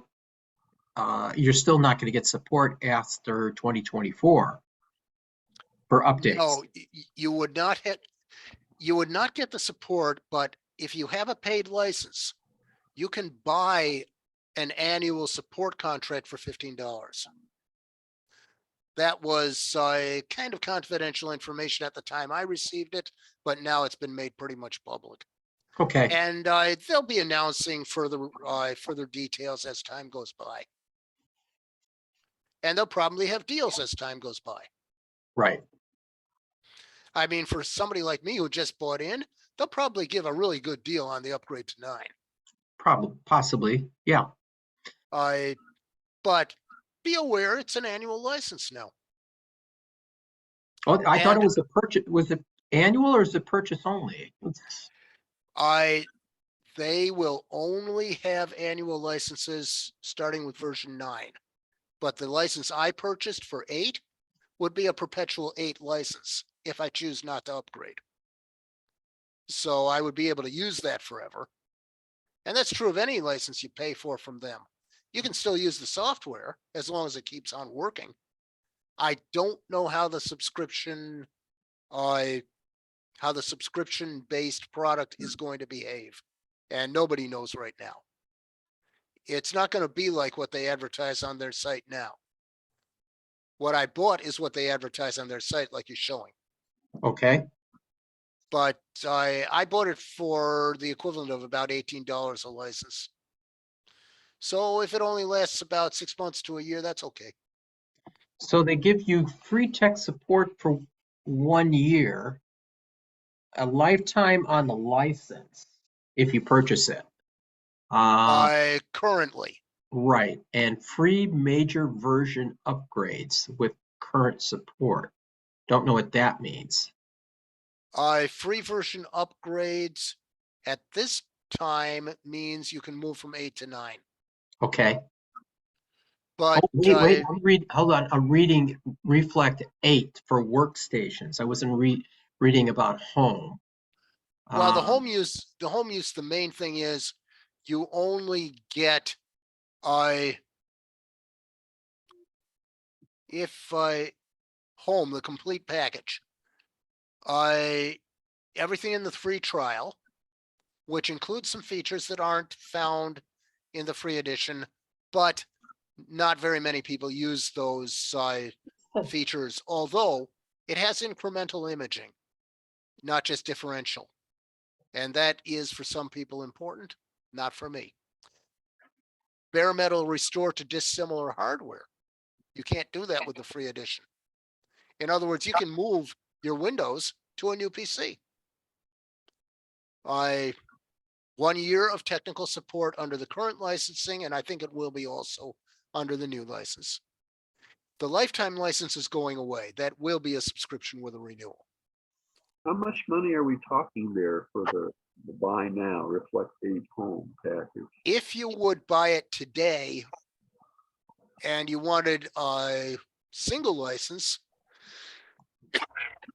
you're still not going to get support after 2024 for updates. No, you would not get the support, but if you have a paid license, you can buy an annual support contract for $15. That was kind of confidential information at the time I received it, but now it's been made pretty much public. Okay, And they'll be announcing further details as time goes by. And they'll probably have deals as time goes by. right. I mean, for somebody like me who just bought in, they'll probably give a really good deal on the upgrade to 9. Probably, possibly, yeah. But be aware it's an annual license now. Oh, I thought it And- was a purchase. Was it annual or is it purchase only? They will only have annual licenses starting with version 9. But the license I purchased for 8 would be a perpetual 8 license if I choose not to upgrade. So I would be able to use that forever. And that's true of any license you pay for from them. You can still use the software as long as it keeps on working. I don't know how the subscription based product is going to behave. And nobody knows right now. It's not going to be like what they advertise on their site now. What I bought is what they advertise on their site, like you're showing. Okay, But I bought it for the equivalent of about $18 a license. So if it only lasts about 6 months to a year, that's okay. so they give you free tech support for 1 year, a lifetime on the license if you purchase it. Currently, Right, and free major version upgrades with current support. Don't know what that means. free version upgrades at this time means you can move from 8 to 9. Okay. But Oh, wait, hold on. I'm reading Reflect 8 for workstations. I wasn't reading about home. well, the Um, home use, the main thing is you only get home, the complete package. Everything in the free trial, which includes some features that aren't found in the free edition, but not very many people use those features, although it has incremental imaging, not just differential. And that is for some people important, not for me. Bare metal restore to dissimilar hardware. You can't do that with the free edition. In other words, you can move your Windows to a new PC. 1 year of technical support under the current licensing, and I think it will be also under the new license. The lifetime license is going away. That will be a subscription with a renewal. How much money are we talking there for the buy now, Reflect 8 home package? If you would buy it today and you wanted a single license,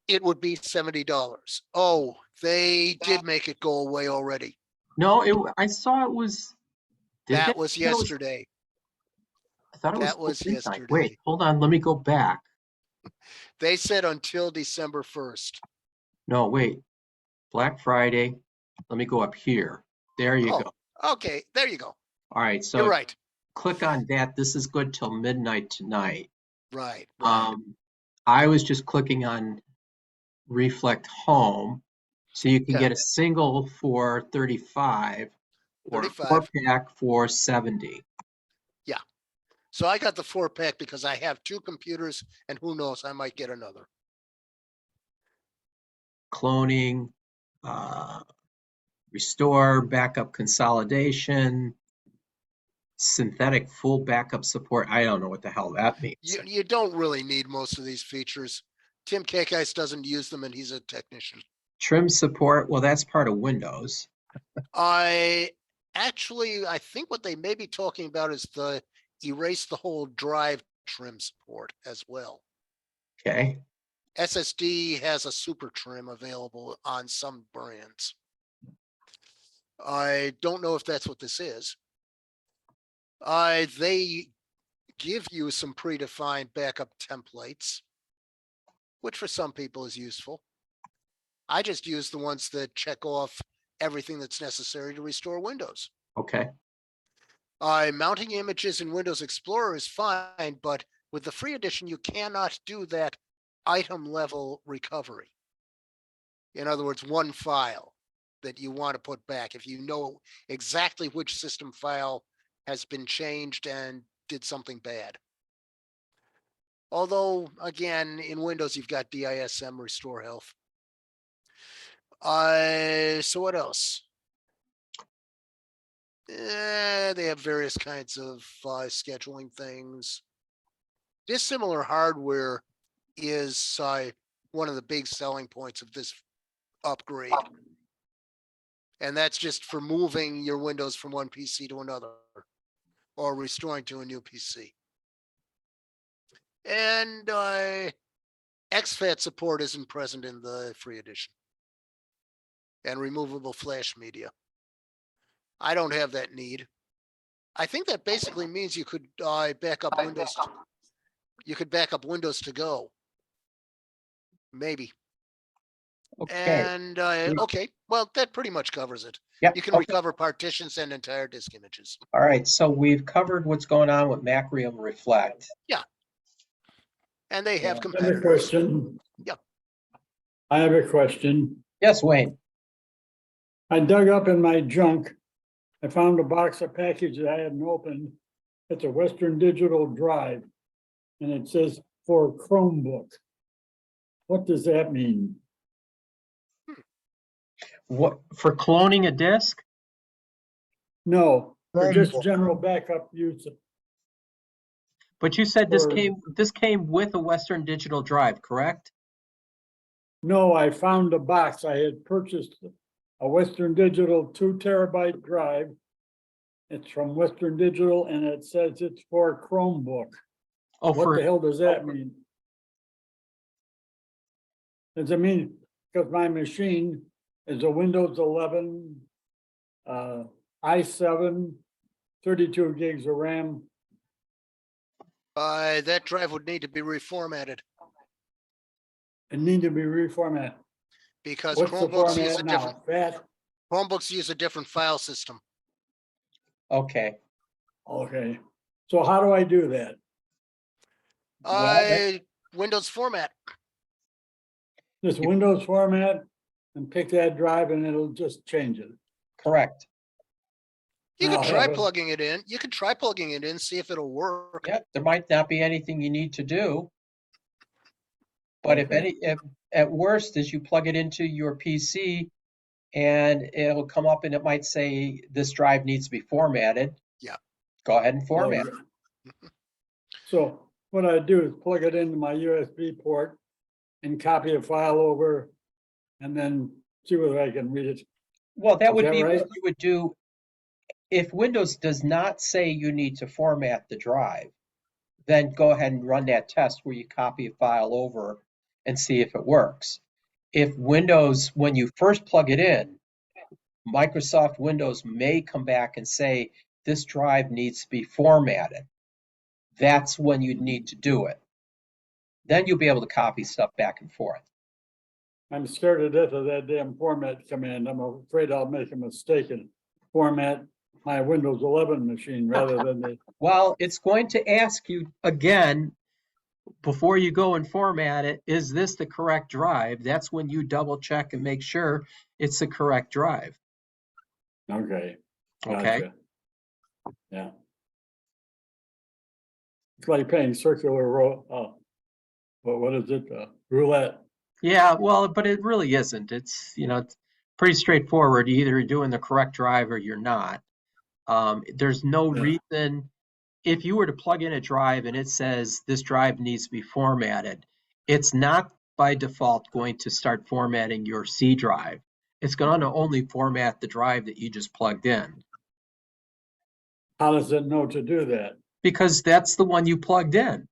it would be $70. Oh, they did make it go away already. no, I saw it was. did That they? was yesterday. I thought it was. That was midnight. yesterday. Wait, hold on. Let me go back. They said until December 1st. No, wait. Black Friday. Let me go up here. There you Oh, go. okay, there you go. All right, so You're right. click on that. This is good till midnight tonight. Right. Right. I was just clicking on Reflect Home, so you can Yeah. get a single for 35 or a 35. 4-pack for 70. So I got the 4-pack because I have 2 computers and who knows, I might get another. Cloning, restore, backup consolidation, synthetic full backup support. I don't know what the hell that means. You don't really need most of these features. Tim Cakeis doesn't use them and he's a technician. Trim support, well, that's part of Windows. Actually, I think what they may be talking about is the erase the whole drive trim support as well. Okay. SSD has a super trim available on some brands. I don't know if that's what this is. They give you some predefined backup templates, which for some people is useful. I just use the ones that check off everything that's necessary to restore Windows. Okay. Mounting images in Windows Explorer is fine, but with the free edition, you cannot do that item level recovery. In other words, one file that you want to put back. If you know exactly which system file has been changed and did something bad. Although, again, in Windows, you've got DISM restore health. So what else? They have various kinds of scheduling things. Dissimilar hardware is one of the big selling points of this upgrade. And that's just for moving your Windows from one PC to another or restoring to a new PC. And exFAT support isn't present in the free edition. And removable flash media. I don't have that need. I think that basically means you could back up Windows. You could back up Windows to go. Maybe. Okay. And okay, well, that pretty much covers it. Yep. You can Okay. recover partitions and entire disk images. All right. So we've covered what's going on with Macrium Reflect. And they have I have a competitors. question. Yeah. I have a question. Yes, Wayne. I dug up in my junk. I found a box of package that I hadn't opened. It's a Western Digital drive. And it says for Chromebook. What does that mean? What for cloning a disk? No, for just Chromebook. general backup use. But you said this Or- came with a Western Digital drive, correct? No, I found a box. I had purchased a Western Digital 2 terabyte drive. It's from Western Digital and it says it's for Chromebook. Oh, What the hell does that mean? Does it mean, because my machine is a Windows 11, i7, 32 gigs of RAM. That drive would need to be reformatted It need to be reformatted. because What's the Chromebooks use format a now? different Fat? Chromebooks use a different file system. okay. Okay. So how do I do that? Windows format. Just Windows format and pick that drive and it'll just change it. Correct. You could I'll try have it. plugging it in. You could try plugging it in, see if it'll work. Yeah, there might not be anything you need to do. But Okay. if at worst is you plug it into your PC and it'll come up and it might say this drive needs to be formatted. Yeah. Go ahead and format. Okay. So what I do is plug it into my USB port and copy a file over and then see whether I can read it. Well, that Is would that be right? what you would do if Windows does not say you need to format the drive. Then go ahead and run that test where you copy a file over and see if it works. If Windows, when you first plug it in, Microsoft Windows may come back and say this drive needs to be formatted. That's when you need to do it. Then you'll be able to copy stuff back and forth. I'm scared to death of that damn format command. I'm afraid I'll make a mistake and format my Windows 11 machine rather than the, Well, it's going to ask you again before you go and format it, is this the correct drive? That's when you double check and make sure it's the correct drive. okay. Okay. Gotcha. Yeah. It's like playing circular what is it? Roulette. Yeah, well, but it really isn't. It's, it's pretty straightforward. Either you're doing the correct drive or you're not. There's no Yeah. reason, if you were to plug in a drive and it says this drive needs to be formatted, it's not by default going to start formatting your C drive. It's going to only format the drive that you just plugged in. How does it know to do that? Because that's the one you plugged in.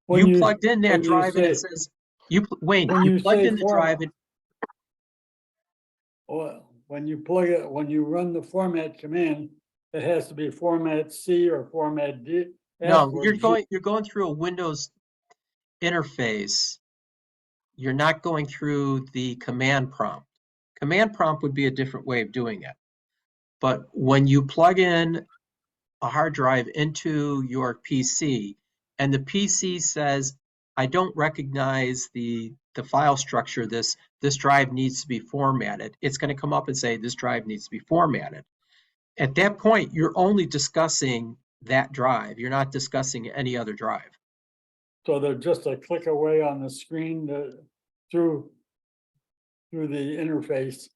When You plugged in that when you drive and it say- says, Wayne, when you you plugged say in the drive and Well, when you plug it, when you run the format command, it has to be format C or format D. F no, or you're G. going through a Windows interface. You're not going through the command prompt. Command prompt would be a different way of doing it. But when you plug in a hard drive into your PC and the PC says, I don't recognize the file structure, this drive needs to be formatted, it's going to come up and say this drive needs to be formatted. At that point, you're only discussing that drive. You're not discussing any other drive. So they're just a click away on the screen through the interface,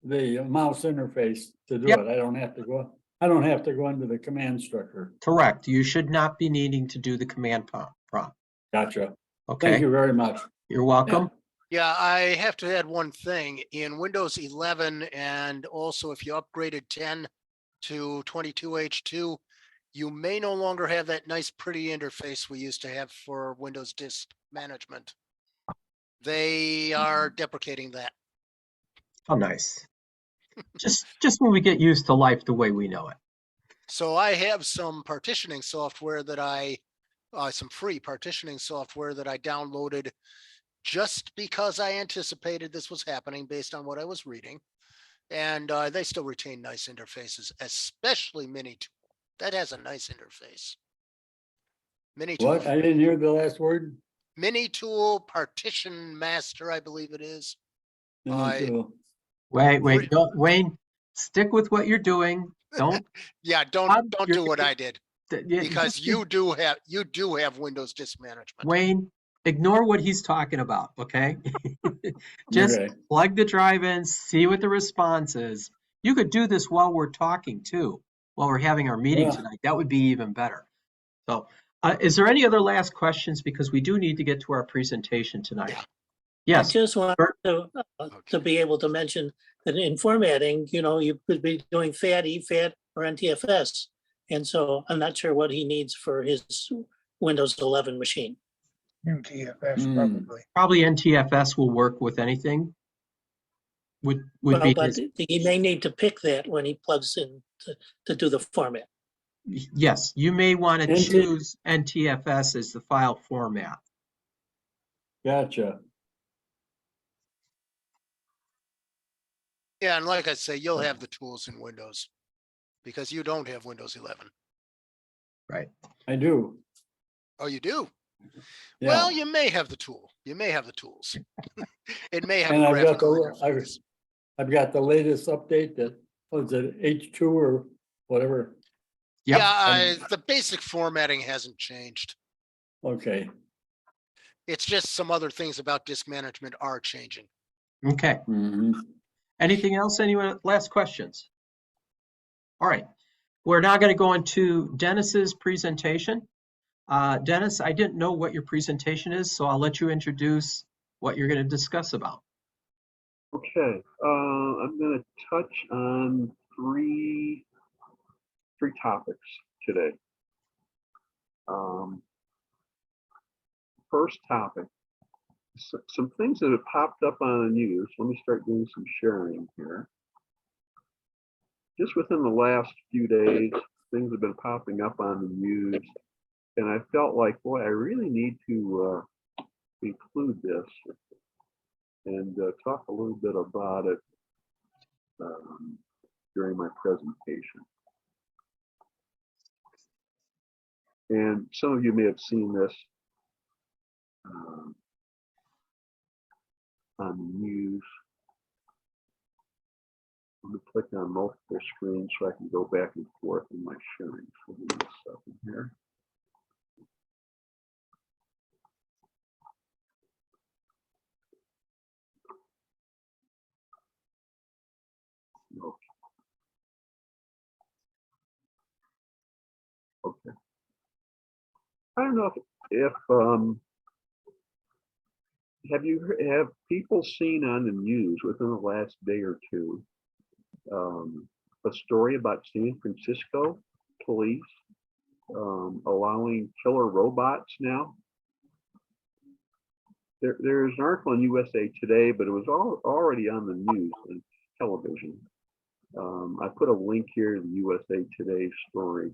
the mouse interface to do Yep. it. I don't have to go into the command structure. Correct. You should not be needing to do the command prompt. Gotcha. Okay. Thank you very much. You're welcome. Yeah, I have to add one thing. In Windows 11, and also if you upgraded 10 to 22H2, you may no longer have that nice pretty interface we used to have for Windows disk management. They are deprecating that. Oh, nice. Just when we get used to life the way we know it. So I have some partitioning software that some free partitioning software that I downloaded just because I anticipated this was happening based on what I was reading. And they still retain nice interfaces, especially Minitool. That has a nice interface. Minitool. What? I didn't hear the last word. Minitool Partition Master, I believe it is. Minitool. Wait, don't, Wayne, stick with what you're doing. Don't. Yeah, don't do what I did, because you do have Windows disk management. Wayne, ignore what he's talking about, okay? Just Okay. plug the drive in, see what the response is. You could do this while we're talking too, while we're having our meeting Yeah. tonight. That would be even better. So, is there any other last questions? Because we do need to get to our presentation tonight. Yeah. Yes. I just want Bert? to be able to mention that in formatting, you could be doing FAT, EFAT, or NTFS. And so I'm not sure what he needs for his Windows 11 machine. MTFS probably. Probably NTFS will work with anything. Would Well, be but his, he may need to pick that when he plugs in to do the format. yes, you may want to NT choose NTFS as the file format. Gotcha. Yeah, and like I say, you'll have the tools in Windows because you don't have Windows 11. Right. I do. Oh, you do? Yeah. Well, you may have the tool. You may have the tools. It may have And a I've got graphical the interface. I've got the latest update that was it H2 or whatever. Yep. Yeah, the basic formatting hasn't changed. Okay. It's just some other things about disk management are changing. Okay. Mhm. Anything else? Anyone? Last questions? All right. We're now going to go into Dennis's presentation. Dennis, I didn't know what your presentation is, so I'll let you introduce what you're going to discuss about. Okay, I'm going to touch on three topics today. First topic, some things that have popped up on the news. Let me start doing some sharing here. Just within the last few days, things have been popping up on the news, and I felt like, boy, I really need to include this and talk a little bit about it during my presentation. And some of you may have seen this on the news. Let me click on multiple screens so I can go back and forth in my sharing. So give me a second here. Okay. I don't know if have people seen on the news within the last day or two a a story about San Francisco police allowing killer robots now. There's an article in USA Today, but it was already on the news and television. I put a link here to the USA Today story.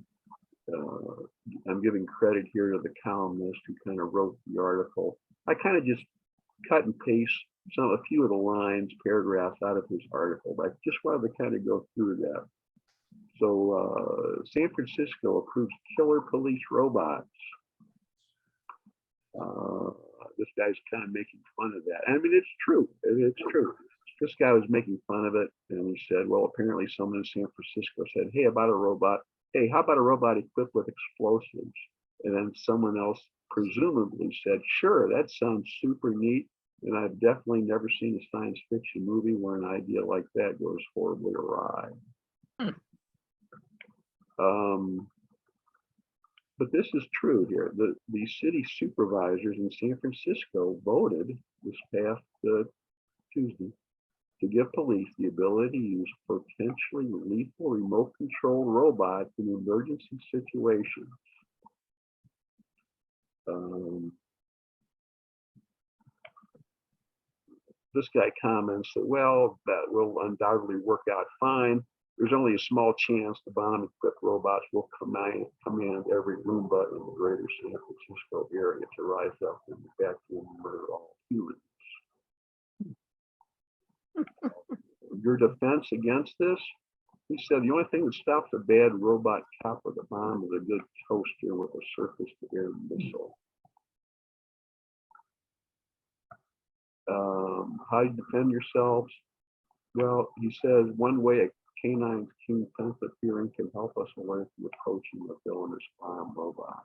I'm giving credit here to the columnist who kind of wrote the article. I kind of just cut and paste a few of the lines, paragraphs out of his article, but I just wanted to kind of go through that. So San Francisco approves killer police robots. This guy's kind of making fun of that. I mean, it's true. It's true. This guy was making fun of it, and he said, well, apparently someone in San Francisco said, hey, about a robot. Hey, how about a robot equipped with explosives? And then someone else presumably said, sure, that sounds super neat. And I've definitely never seen a science fiction movie where an idea like that goes horribly awry. But this is true here. The city supervisors in San Francisco voted this past Tuesday to give police the ability to use potentially lethal remote controlled robots in emergency situations. This guy comments that, well, that will undoubtedly work out fine. There's only a small chance the bomb-equipped robots will command every Roomba in the greater San Francisco area to rise up and vacuum murder all humans. Your defense against this? He said the only thing that stops a bad robot cop with a bomb is a good toaster with a surface-to-air missile. How do you defend yourselves? Well, he says one way a canine's keen sense of hearing can help us learn from approaching a villainous bomb robot.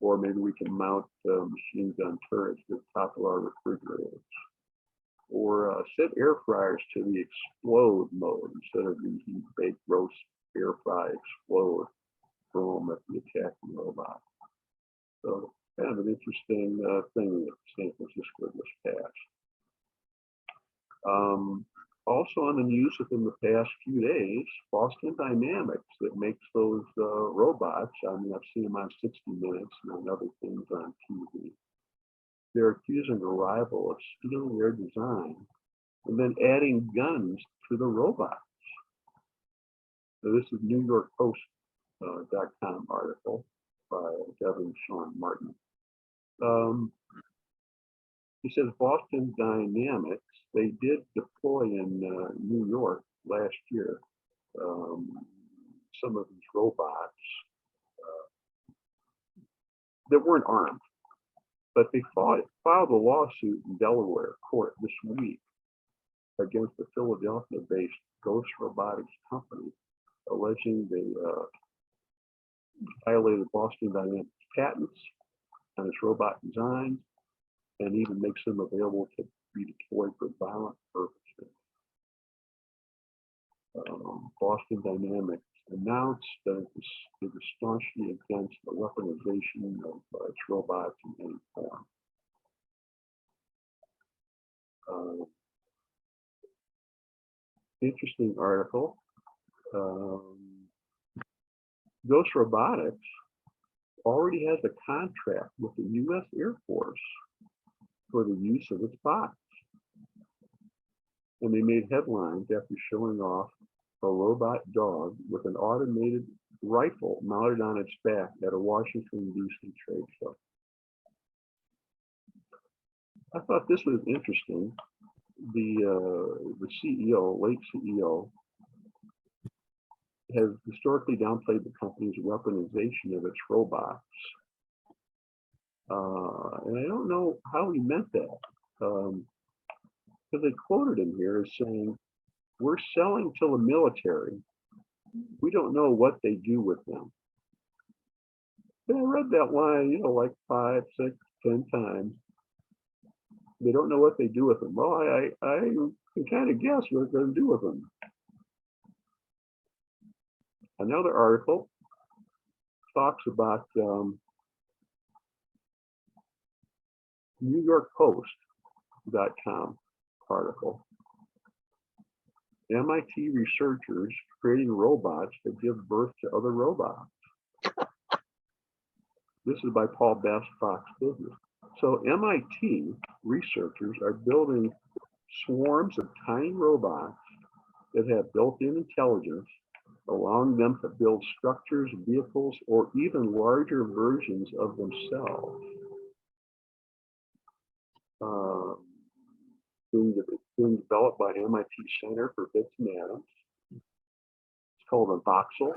Or maybe we can mount machine gun turrets to the top of our refrigerators. Or set air fryers to the explode mode instead of the heat, bake, roast, air fry, explode, throw them at the attacking robot. So kind of an interesting thing that San Francisco just passed. Also on the news within the past few days, Boston Dynamics that makes those robots. I mean, I've seen them on 60 Minutes and on other things on TV. They're accusing a rival of stealing their design and then adding guns to the robots. So this is New York Post.com article by Devin Sean Martin. He says Boston Dynamics, they did deploy in New York last year some of these robots that weren't armed. But they filed a lawsuit in Delaware court this week against the Philadelphia-based Ghost Robotics company, alleging they violated Boston Dynamics patents on its robot designs and even makes them available to be deployed for violent purposes. Boston Dynamics announced that it was staunchly against the weaponization of its robots in any form. Interesting article. Ghost Robotics already has a contract with the U.S. Air Force for the use of its bots. And they made headlines after showing off a robot dog with an automated rifle mounted on its back at a Washington, D.C. trade show. I thought this was interesting. The CEO, late CEO, has historically downplayed the company's weaponization of its robots. And I don't know how he meant that. Because they quoted him here as saying, we're selling to the military. We don't know what they do with them. And I read that line, like 5, 6, 10 times. They don't know what they do with them. Well, I can kind of guess what they're going to do with them. Another article talks about New York Post.com article. MIT researchers creating robots that give birth to other robots. This is by Paul Best, Fox Business. So MIT researchers are building swarms of tiny robots that have built-in intelligence, allowing them to build structures, vehicles, or even larger versions of themselves. Being developed by MIT Center for Bits and Atoms. It's called a voxel.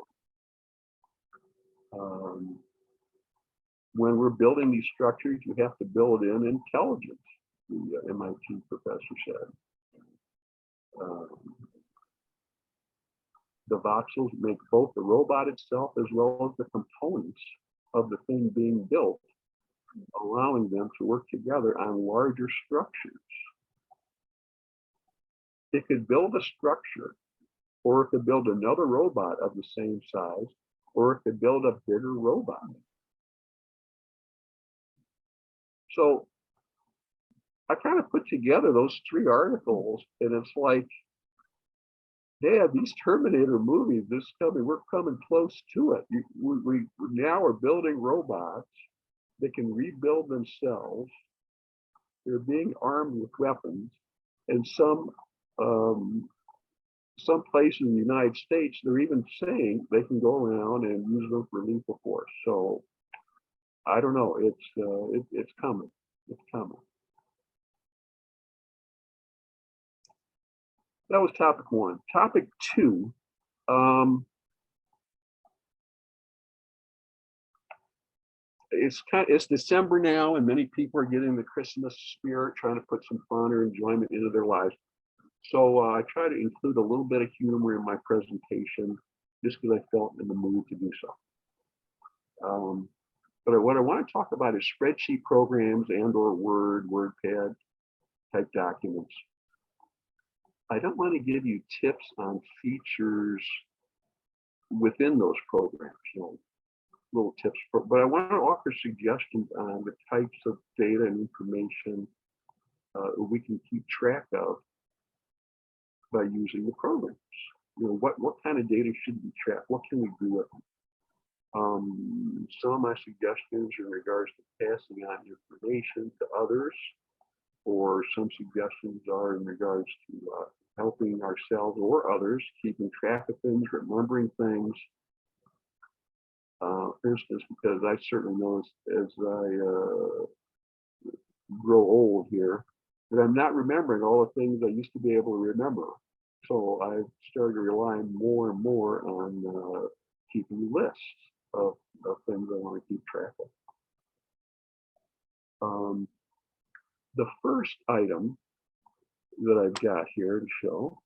When we're building these structures, you have to build in intelligence, the MIT professor said. The voxels make both the robot itself as well as the components of the thing being built, allowing them to work together on larger structures. It could build a structure, or it could build another robot of the same size, or it could build a bigger robot. So I kind of put together those three articles, and it's like, yeah, these Terminator movies, we're coming close to it. We now are building robots that can rebuild themselves. They're being armed with weapons, and some places in the United States, they're even saying they can go around and use them for lethal force. So I don't know. It's coming. It's coming. That was topic one. Topic two. It's December now, and many people are getting the Christmas spirit, trying to put some fun or enjoyment into their lives. So I try to include a little bit of humor in my presentation, just because I felt in the mood to do so. But what I want to talk about is spreadsheet programs and/or Word, WordPad type documents. I don't want to give you tips on features within those programs, little tips, but I want to offer suggestions on the types of data and information we can keep track of by using the programs. What kind of data should we track? What can we do with them? Some of my suggestions in regards to passing on information to others, or some suggestions are in regards to helping ourselves or others, keeping track of things, remembering things. For instance, because I certainly know as I grow old here, that I'm not remembering all the things I used to be able to remember. So I've started relying more and more on keeping lists of things I want to keep track of. The first item that I've got here to show,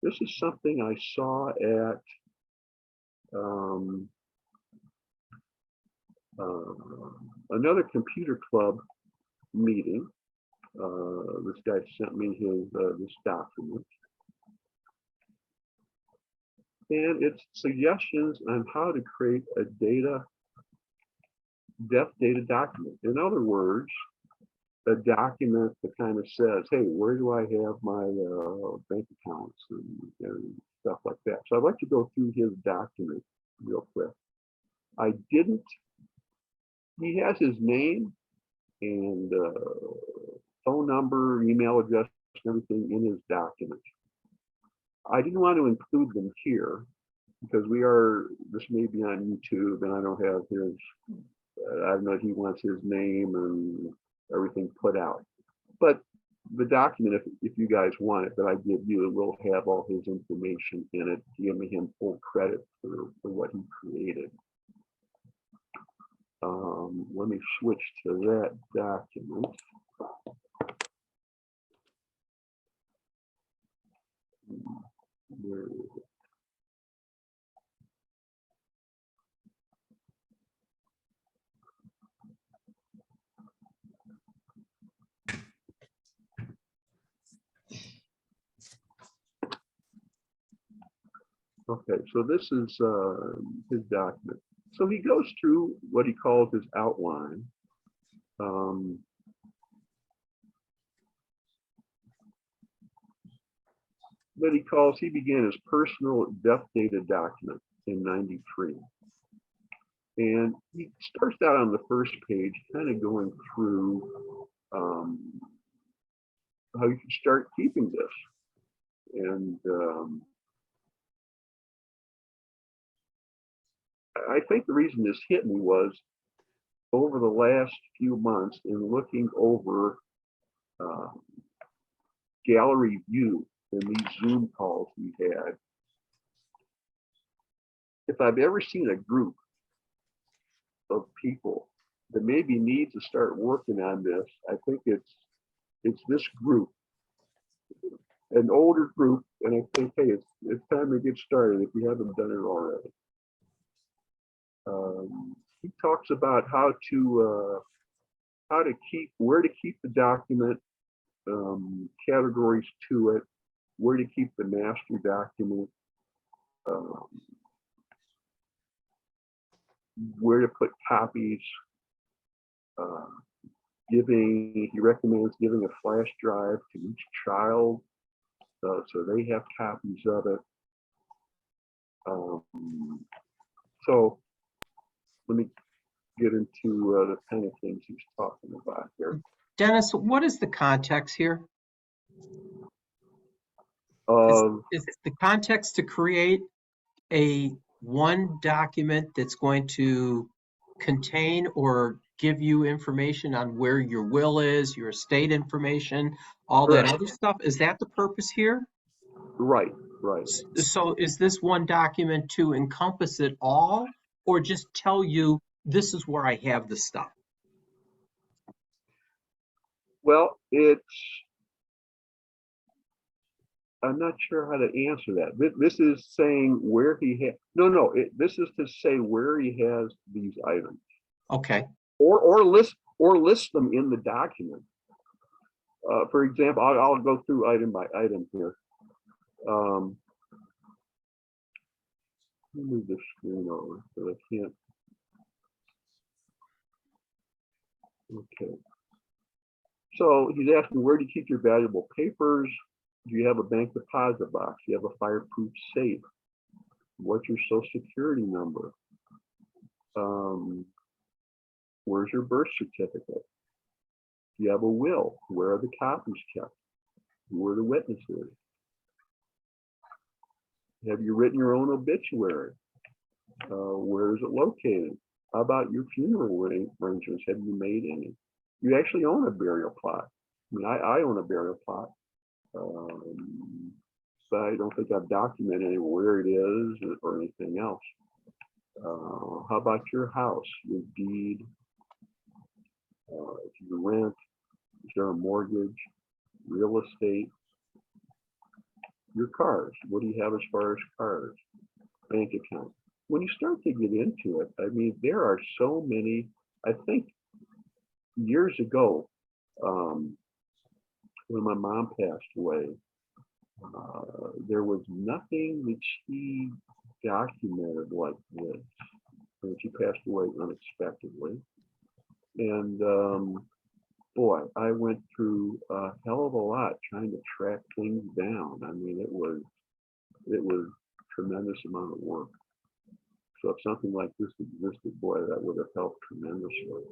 this is something I saw at another computer club meeting. This guy sent me this document, and it's suggestions on how to create a depth data document. In other words, a document that kind of says, hey, where do I have my bank accounts and stuff like that. So I'd like to go through his document real quick. He has his name and phone number, email address, everything in his document. I didn't want to include them here because this may be on YouTube, and I don't have his, I don't know if he wants his name and everything put out. But the document, if you guys want it, that I give you, will have all his information in it, giving him full credit for what he created. Let me switch to that document. Where is it? Okay, so this is his document. So he goes through what he calls his outline. that he began his personal death data document in '93. And he starts out on the first page, kind of going through how you can start keeping this. And I think the reason this hit me was over the last few months in looking over gallery view in these Zoom calls we had. If I've ever seen a group of people that maybe need to start working on this, I think it's this group, an older group, and I think, hey, it's time to get started if you haven't done it already. He talks about how to keep, where to keep the document, categories to it, where to keep the master document, where to put copies, he recommends giving a flash drive to each child so they have copies of it. So let me get into the kind of things he's talking about here. Dennis, what is the context here? Is the context to create a one document that's going to contain or give you information on where your will is, your estate information, all that other stuff? Is that the purpose here? Right. So is this one document to encompass it all, or just tell you this is where I have the stuff? Well, I'm not sure how to answer that. This is saying where he has, this is to say where he has these items. Okay. Or list them in the document. For example, I'll go through item by item here. Let me move this screen over so I can't. Okay. So he's asking, where do you keep your valuable papers? Do you have a bank deposit box? Do you have a fireproof safe? What's your social security number? Where's your birth certificate? Do you have a will? Where are the copies kept? Who are the witnesses? Have you written your own obituary? Where is it located? How about your funeral arrangements? Have you made any? You actually own a burial plot. I mean, I own a burial plot. But I don't think I've documented where it is or anything else. How about your house, your deed? If you rent, is there a mortgage, real estate? Your cars, what do you have as far as cars? Bank account. When you start to get into it, I mean, there are so many. I think years ago, when my mom passed away, there was nothing that she documented like this. And she passed away unexpectedly. And boy, I went through a hell of a lot trying to track things down. I mean, it was a tremendous amount of work. So if something like this existed, boy, that would have helped tremendously.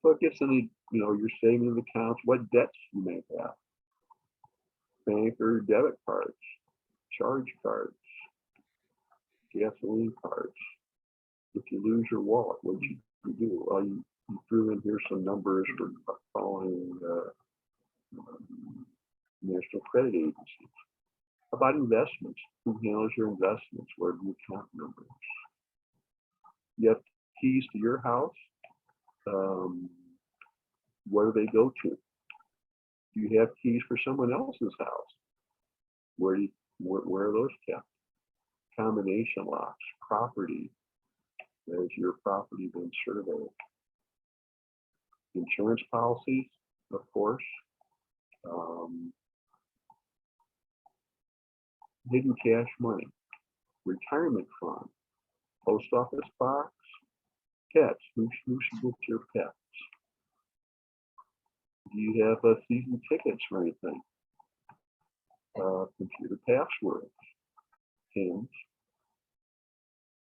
So it gets into, your savings accounts, what debts you may have, bank or debit cards, charge cards, gasoline cards. If you lose your wallet, what you do? Well, you threw in here some numbers for calling national credit agencies. About investments, who handles your investments? Where do you account numbers? You have keys to your house. Where do they go to? Do you have keys for someone else's house? Where are those kept? Combination locks, property. Has your property been surveyed? Insurance policies, of course. Hidden cash money, retirement fund, post office box, pets. Who should get your pets? Do you have season tickets or anything? computer passwords. Pins.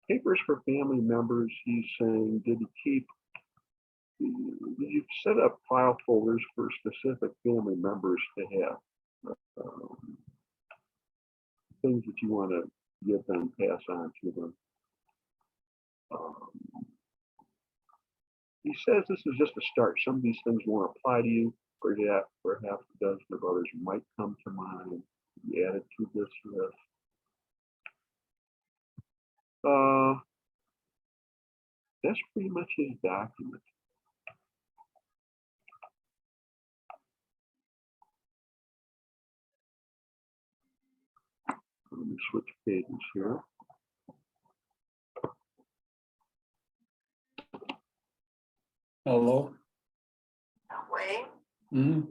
Papers for family members, he's saying, did you set up file folders for specific family members to have things that you want to give them, pass on to them. He says this is just a start. Some of these things won't apply to you. Perhaps a dozen of others might come to mind, be added to this list. That's pretty much his document. Let me switch pages here. Hello? Wayne, Hmm.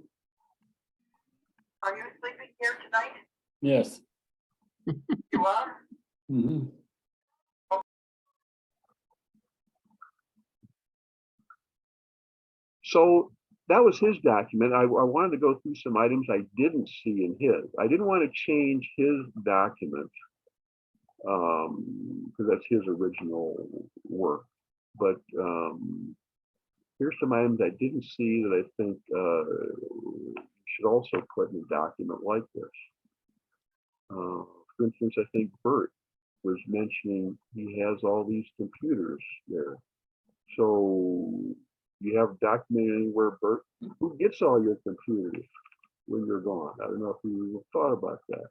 are you sleeping here tonight? Yes. You are? Hmm. So that was his document. I wanted to go through some items I didn't see in his. I didn't want to change his document because that's his original work. But here's some items I didn't see that I think should also put in a document like this. For instance, I think Bert was mentioning he has all these computers there. So you have documented anywhere, Bert, who gets all your computers when you're gone? I don't know if you thought about that.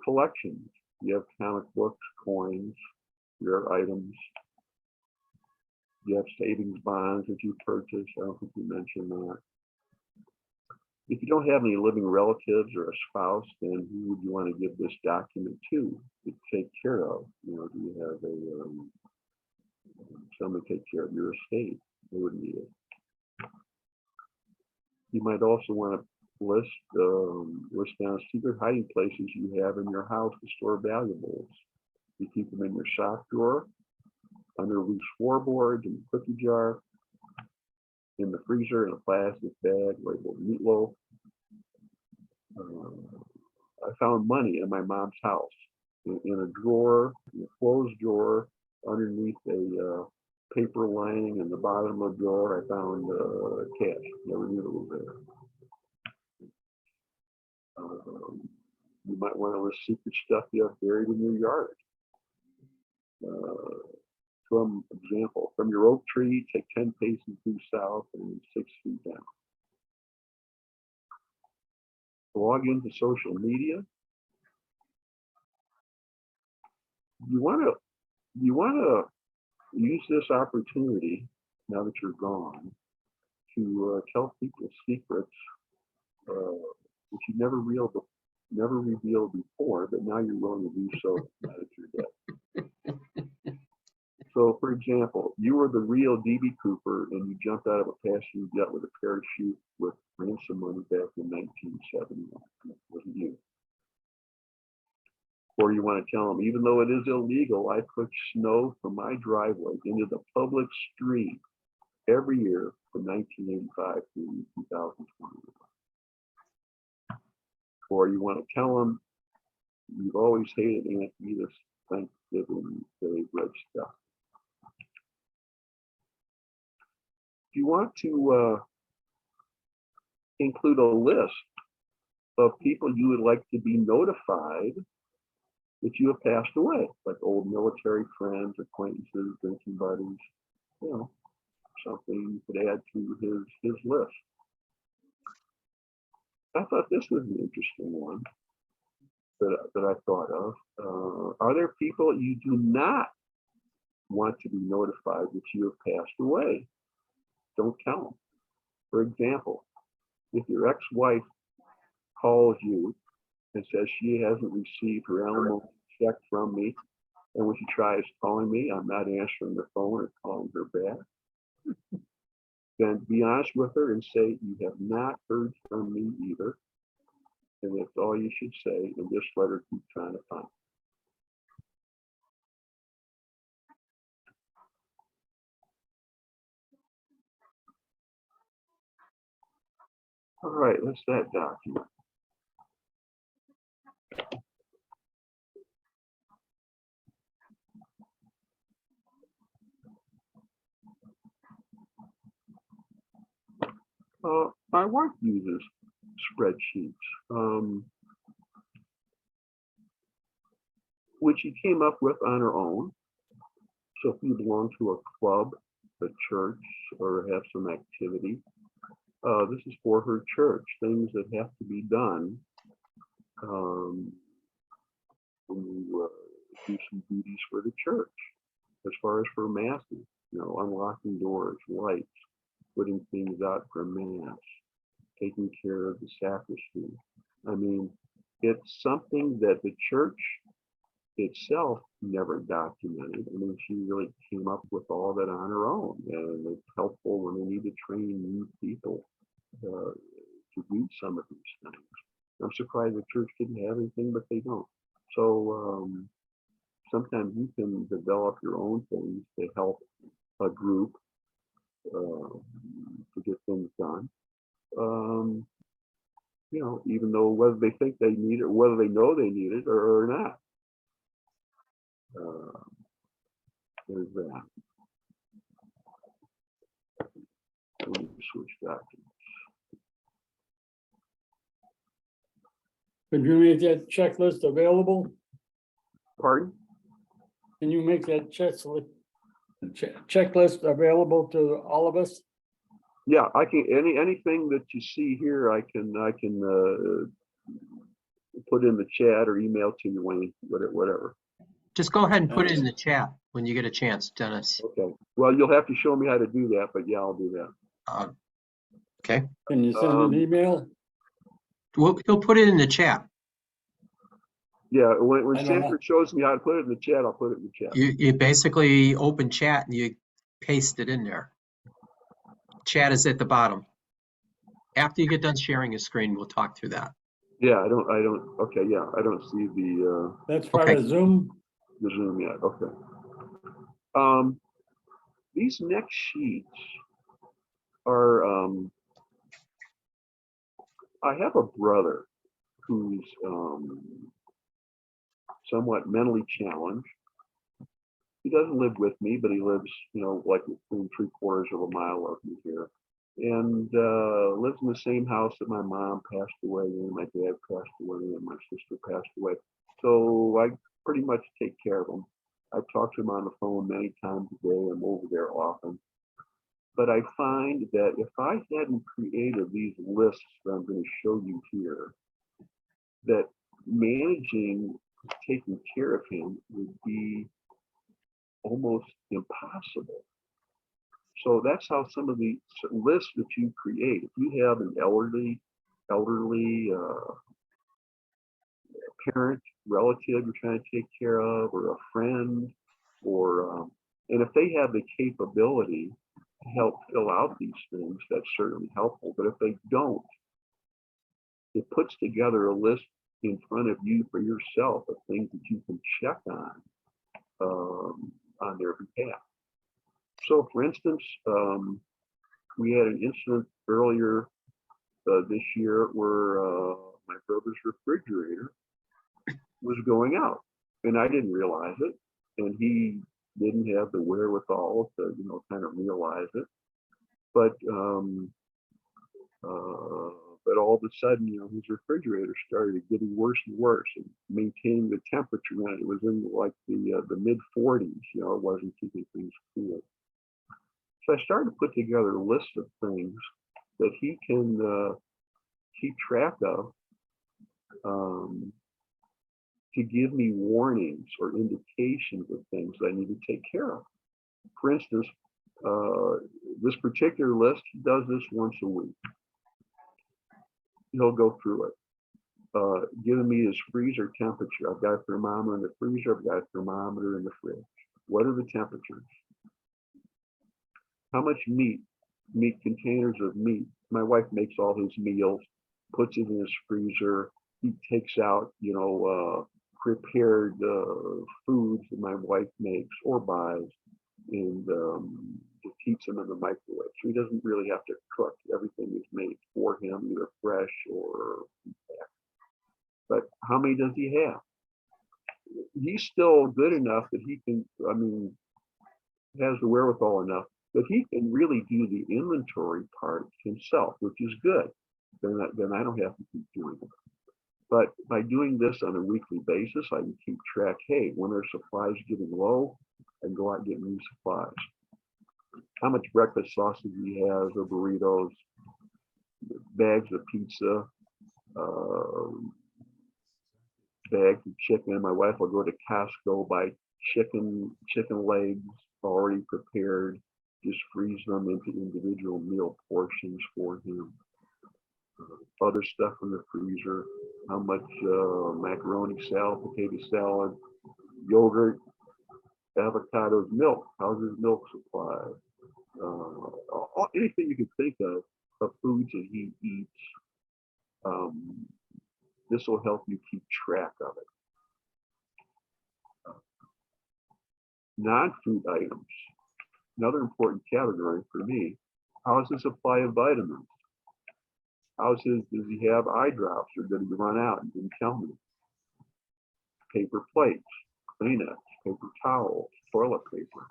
Collections. You have comic books, coins, rare items. You have savings bonds that you purchase. I don't think you mentioned that. If you don't have any living relatives or a spouse, then who would you want to give this document to take care of? You know, do you have someone to take care of your estate? They would need it. You might also want to list down secret hiding places you have in your house to store valuables. You keep them in your sock drawer, under loose floorboards, in the cookie jar, in the freezer, in a plastic bag labeled meatloaf. I found money in my mom's house in a drawer, in a closed drawer, underneath a paper lining in the bottom of the drawer. I found cash. Never knew it was there. You might want to list secret stuff you have buried in your yard. From example, from your oak tree, take 10 paces due south and 6 feet down. Log into social media. You want to use this opportunity now that you're gone to tell people secrets that you never revealed before, but now you're willing to do so now that you're dead. So, for example, you were the real D.B. Cooper and you jumped out of a passenger jet with a parachute with ransom money back in 1971. It wasn't you. Or you want to tell them, even though it is illegal, I push snow from my driveway into the public street every year from 1985 to 2021. Or you want to tell them, you've always hated Aunt Edith's Thanksgiving Day bread stuff. If you want to include a list of people you would like to be notified that you have passed away, like old military friends, acquaintances, drinking buddies, you know, something you could add to his list. I thought this was an interesting one that I thought of. Are there people you do not want to be notified that you have passed away? Don't tell them. For example, if your ex-wife calls you and says she hasn't received her alimony check from me, and when she tries calling me, I'm not answering the phone or calling her back, then be honest with her and say you have not heard from me either, and that's all you should say, and just let her keep trying to find. All right, that's that document. My wife uses spreadsheets, which she came up with on her own. So if you belong to a club, a church, or have some activity, this is for her church, things that have to be done when you do some duties for the church, as far as for masses, unlocking doors, lights, putting things out for mass, taking care of the sacristy. I mean, it's something that the church itself never documented. I mean, she really came up with all that on her own, and it's helpful when they need to train new people to do some of these things. I'm surprised the church didn't have anything, but they don't. So sometimes you can develop your own things to help a group to get things done. Even though whether they think they need it or whether they know they need it or not. There's that. Let me switch documents. Could you make that checklist available? Pardon? Can you make that checklist available to all of us? Yeah, I can. Anything that you see here, I can put in the chat or email to you, Wayne. Whatever. Just go ahead and put it in the chat when you get a chance, Dennis. Okay. Well, you'll have to show me how to do that, but yeah, I'll do that. Okay. Can you send an email? He'll put it in the chat. Yeah, when I don't know. Sanford shows me how to put it in the chat, I'll put it in the chat. You basically open chat and you paste it in there. Chat is at the bottom. After you get done sharing your screen, we'll talk through that. Yeah, I don't. Okay, yeah, I don't see the That's part of Zoom. the Zoom yet. Okay. These next sheets are. I have a brother who's somewhat mentally challenged. He doesn't live with me, but he lives, like within 3/4 of a mile of me here, and lives in the same house that my mom passed away in, my dad passed away and my sister passed away. So I pretty much take care of him. I talk to him on the phone many times a day. I'm over there often. But I find that if I hadn't created these lists that I'm going to show you here, that managing, taking care of him would be almost impossible. So that's how some of the lists that you create, if you have an elderly parent, relative you're trying to take care of, or a friend, or and if they have the capability to help fill out these things, that's certainly helpful. But if they don't, it puts together a list in front of you for yourself of things that you can check on their behalf. So, for instance, we had an incident earlier this year where my brother's refrigerator was going out, and I didn't realize it, and he didn't have the wherewithal to, kind of realize it. But all of a sudden, his refrigerator started getting worse and worse, and maintaining the temperature when it was in like the mid 40s. It wasn't keeping things cool. So I started to put together a list of things that he can keep track of to give me warnings or indications of things that I need to take care of. For instance, this particular list, he does this once a week. He'll go through it, giving me his freezer temperature. I've got a thermometer in the freezer, I've got a thermometer in the fridge. What are the temperatures? How much meat containers of meat. My wife makes all his meals, puts it in his freezer. He takes out, prepared foods that my wife makes or buys, and just keeps them in the microwave. So he doesn't really have to cook. Everything is made for him, either fresh or packed. But how many does he have? He's still good enough that he can, has the wherewithal enough But he can really do the inventory part himself, which is good. Then I don't have to keep doing it. But by doing this on a weekly basis, I can keep track, hey, when are supplies getting low, and go out and get new supplies. How much breakfast sausage he has, or burritos, bags of pizza, bags of chicken. My wife will go to Costco, buy chicken legs already prepared, just freeze them into individual meal portions for him. Other stuff in the freezer, how much macaroni salad, potato salad, yogurt, avocados, milk, how's his milk supply, anything you can think of foods that he eats. This will help you keep track of it. Non-food items, another important category for me. How's the supply of vitamins? Does he have eye drops, or did he run out and didn't tell me? Paper plates, Kleenex, paper towels, toilet paper,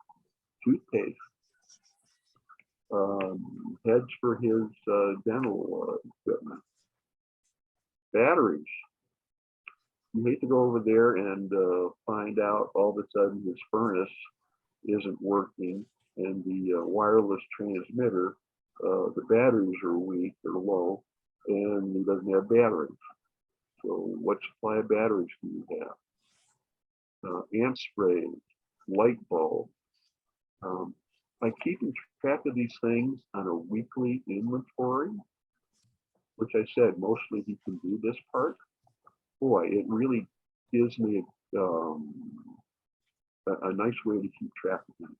toothpaste, heads for his dental equipment, batteries. You hate to go over there and find out all of a sudden his furnace isn't working, and the wireless transmitter, the batteries are weak or low, and he doesn't have batteries. So what supply of batteries do you have? Ant sprays, light bulbs. By keeping track of these things on a weekly inventory, which I said mostly he can do this part, boy, it really gives me a nice way to keep track of things.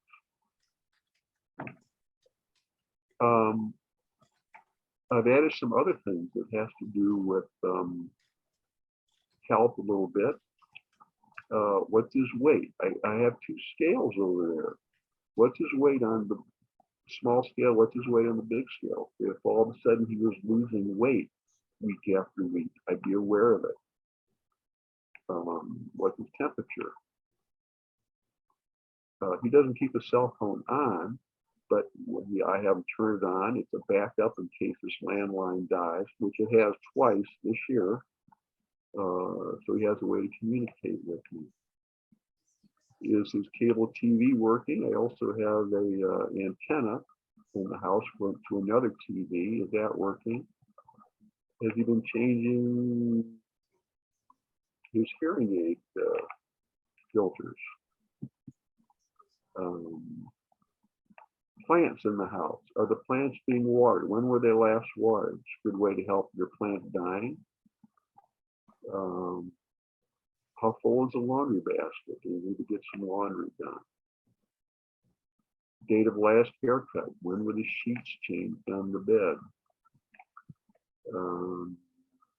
I've added some other things that has to do with health a little bit. What's his weight? I have two scales over there. What's his weight on the small scale? What's his weight on the big scale? If all of a sudden he was losing weight week after week, I'd be aware of it. What's his temperature? He doesn't keep a cell phone on, but when I have him turned on, it's a backup in case his landline dies, which it has twice this year. So he has a way to communicate with me. Is his cable TV working? I also have a antenna in the house to another TV. Is that working? Has he been changing his hearing aid filters? Plants in the house. Are the plants being watered? When were they last watered? It's a good way to help your plant dying. How full is the laundry basket? Do you need to get some laundry done? Date of last haircut. When were the sheets changed on the bed?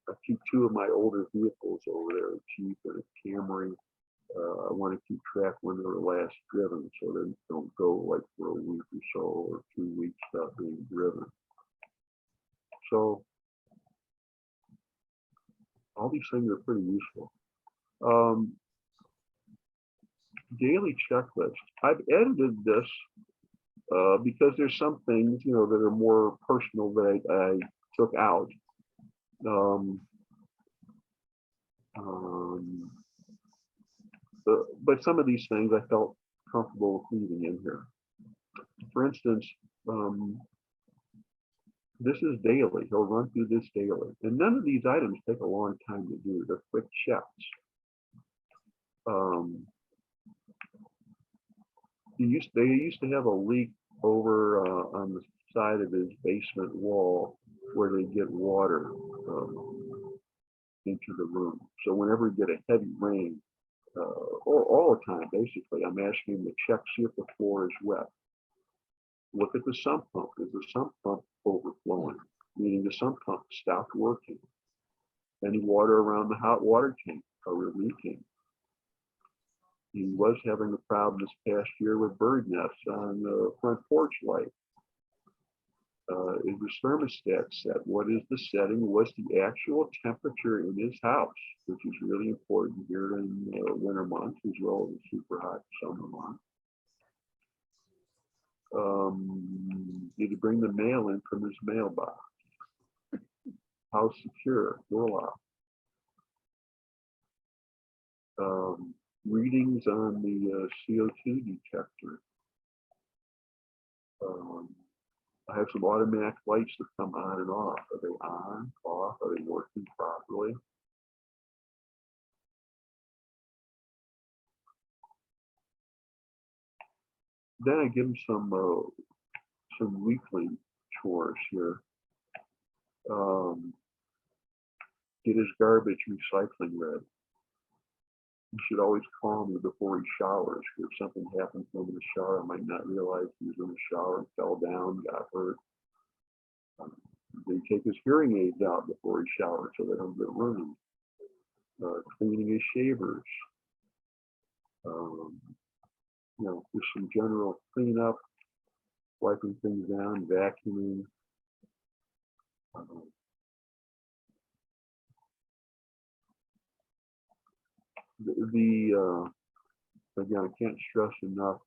I keep two of my older vehicles over there, a Jeep and a Camry. I want to keep track when they were last driven, so they don't go like for a week or so, or 2 weeks without being driven. So all these things are pretty useful. Daily checklist. I've edited this because there's some things, that are more personal that I took out. But some of these things I felt comfortable with leaving in here. For instance, this is daily. He'll run through this daily. And none of these items take a long time to do. They're quick checks. They used to have a leak over on the side of his basement wall where they get water into the room. So whenever we get a heavy rain, or all the time, basically, I'm asking him to check, see if the floor is wet. Look at the sump pump. Is the sump pump overflowing? Meaning the sump pump stopped working. Any water around the hot water tank? Are we leaking? He was having a problem this past year with bird nests on the front porch light. Is the thermostat set? What is the setting? What's the actual temperature in his house? Which is really important here in winter months as well as super hot summer months. Did he bring the mail in from his mailbox? How secure? Voila. Readings on the CO2 detector. I have some automatic lights that come on and off. Are they on, off? Are they working properly? Then I give him some weekly chores here. Get his garbage recycling ready. He should always call me before he showers. If something happens to him in the shower, I might not realize he was in the shower and fell down, got hurt. They take his hearing aids out before he showers so they don't get ruined. Cleaning his shavers. Just some general cleanup, wiping things down, vacuuming. Again, I can't stress enough.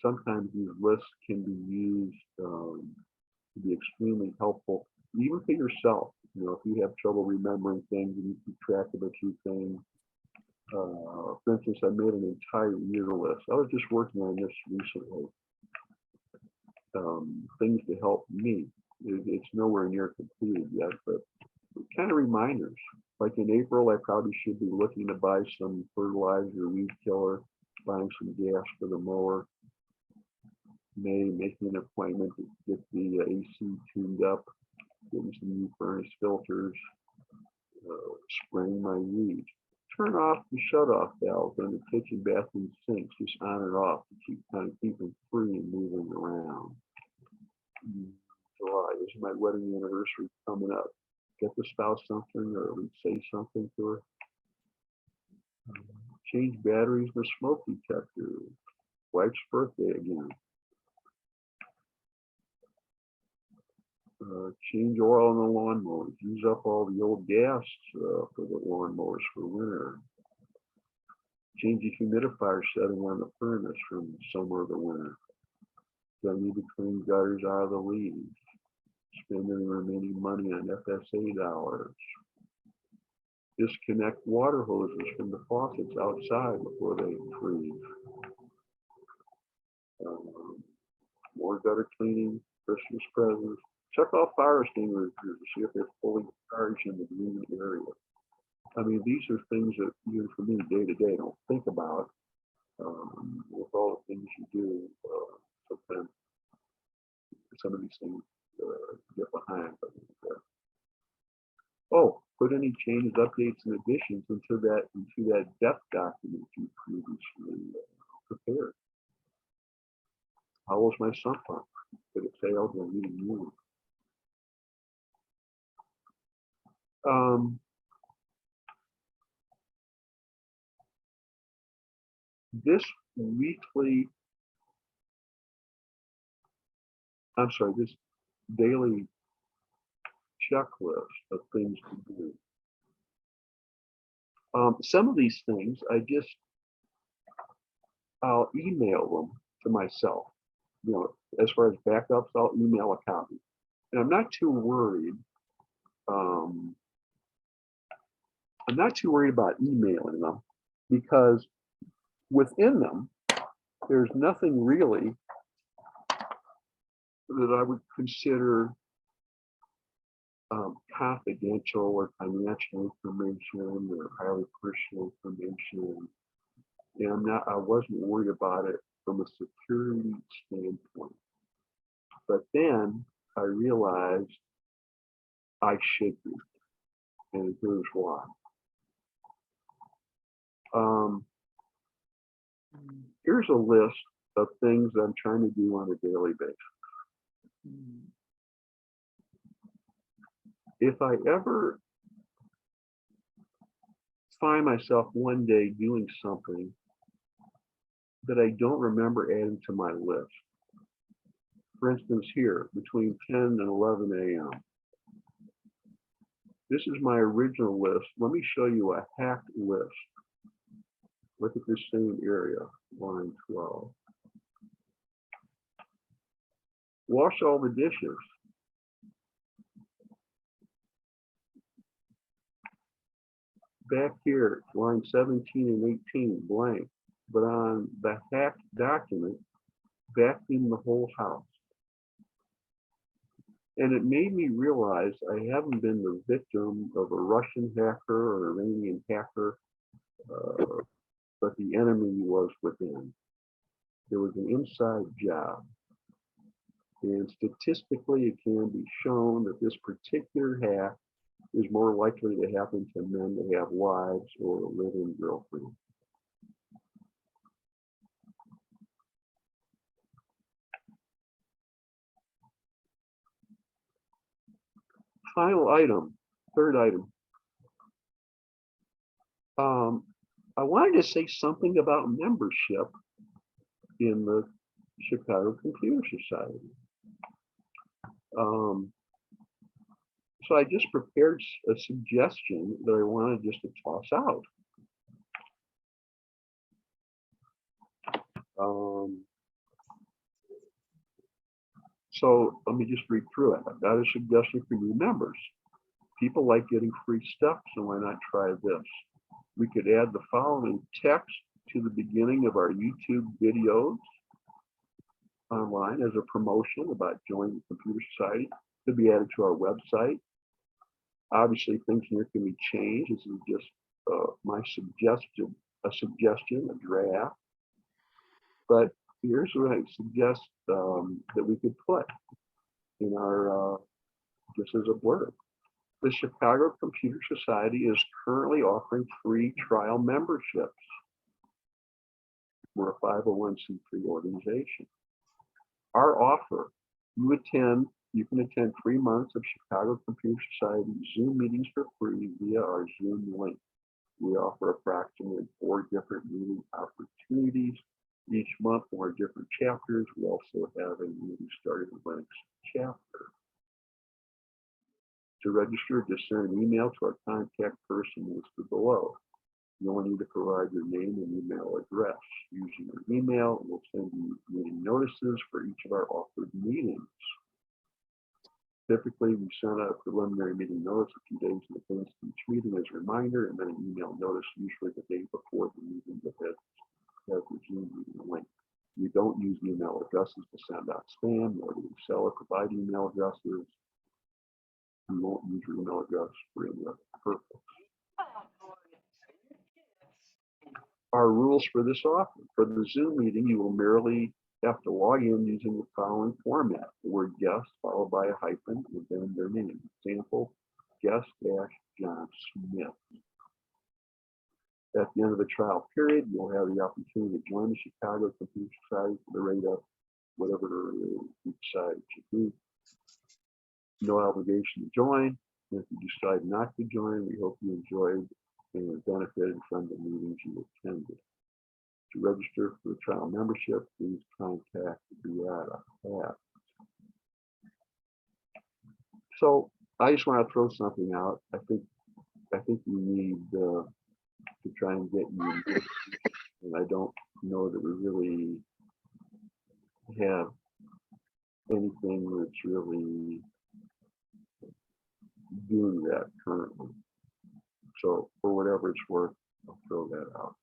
Sometimes these lists can be used to be extremely helpful, even for yourself. If you have trouble remembering things and you keep track of a few things. For instance, I made an entire year list. I was just working on this recently. Things to help me. It's nowhere near completed yet, but kind of reminders. Like in April, I probably should be looking to buy some fertilizer, weed killer, buying some gas for the mower. May, making an appointment to get the AC tuned up, getting some new furnace filters, spraying my weed. Turn off the shut-off valves on the kitchen bathroom sinks, just on and off to keep them free and moving around. July, this is my wedding anniversary coming up. Get the spouse something or at least say something to her. Change batteries in the smoke detector. Wife's birthday again. Change oil on the lawnmowers. Use up all the old gas for the lawnmowers for winter. Change the humidifier setting on the furnace from summer to winter. Do I need to clean gutters out of the leaves? Spend any remaining money on FSA dollars. Disconnect water hoses from the faucets outside before they freeze. More gutter cleaning, Christmas presents. Check off fire extinguishers to see if they're fully charged in the green area. I mean, these are things that even for me day to day don't think about. With all the things you do, sometimes some of these things get behind. Put any changes, updates, and additions into that depth document you previously prepared. How was my sump pump? Did it fail? Do I need a new one? This daily checklist of things to do. Some of these things I'll email them to myself. As far as backups, I'll email a copy. And I'm not too worried. I'm not too worried about emailing them because within them, there's nothing really that I would consider confidential or financial information or highly personal information. And I wasn't worried about it from a security standpoint. But then I realized I should be. And here's why. Here's a list of things I'm trying to do on a daily basis. If I ever find myself one day doing something that I don't remember adding to my list, for instance, here between 10 and 11 a.m. This is my original list. Let me show you a hacked list. Look at this same area, line 12. Wash all the dishes. Back here, line 17 and 18, blank. But on the hacked document, vacuum the whole house. And it made me realize I haven't been the victim of a Russian hacker or Iranian hacker, but the enemy was within. There was an inside job. And statistically, it can be shown that this particular hack is more likely to happen to men that have wives or live-in girlfriends. Final item, third item. I wanted to say something about membership in the Chicago Computer Society. So I just prepared a suggestion that I wanted just to toss out. So let me just read through it. I've got a suggestion for new members. People like getting free stuff, so why not try this? We could add the following text to the beginning of our YouTube videos online as a promotion about joining the Computer Society. It could be added to our website. Obviously, things here can be changed. This is just my suggestion, a draft. But here's what I suggest that we could put in our, just as a blurb. The Chicago Computer Society is currently offering free trial memberships. We're a 501c3 organization. Our offer, you can attend 3 months of Chicago Computer Society Zoom meetings for free via our Zoom link. We offer approximately 4 different meeting opportunities. Each month, more different chapters. We also have a newly started Linux chapter. To register, just send an email to our contact person listed below. You only need to provide your name and email address. Using your email, we'll send you meeting notices for each of our offered meetings. Typically, we send out a preliminary meeting notice a few days in advance of each meeting as a reminder, and then an email notice usually the day before the meeting that has the Zoom meeting link. We don't use email addresses to send out spam, nor do we sell or provide email addresses. We won't use your email address for any other purpose. Our rules for this offer. For the Zoom meeting, you will merely have to log in using the following format: the word guest followed by a hyphen and then their name. Example, guest-John Smith. At the end of the trial period, you'll have the opportunity to join the Chicago Computer Society for the rate of whatever you decide to do. No obligation to join. If you decide not to join, we hope you enjoyed and benefited from the meetings you attended. To register for the trial membership, please contact Beata Pat. So I just want to throw something out. I think we need to try and get you, and I don't know that we really have anything that's really doing that currently. So for whatever it's worth, I'll throw that out.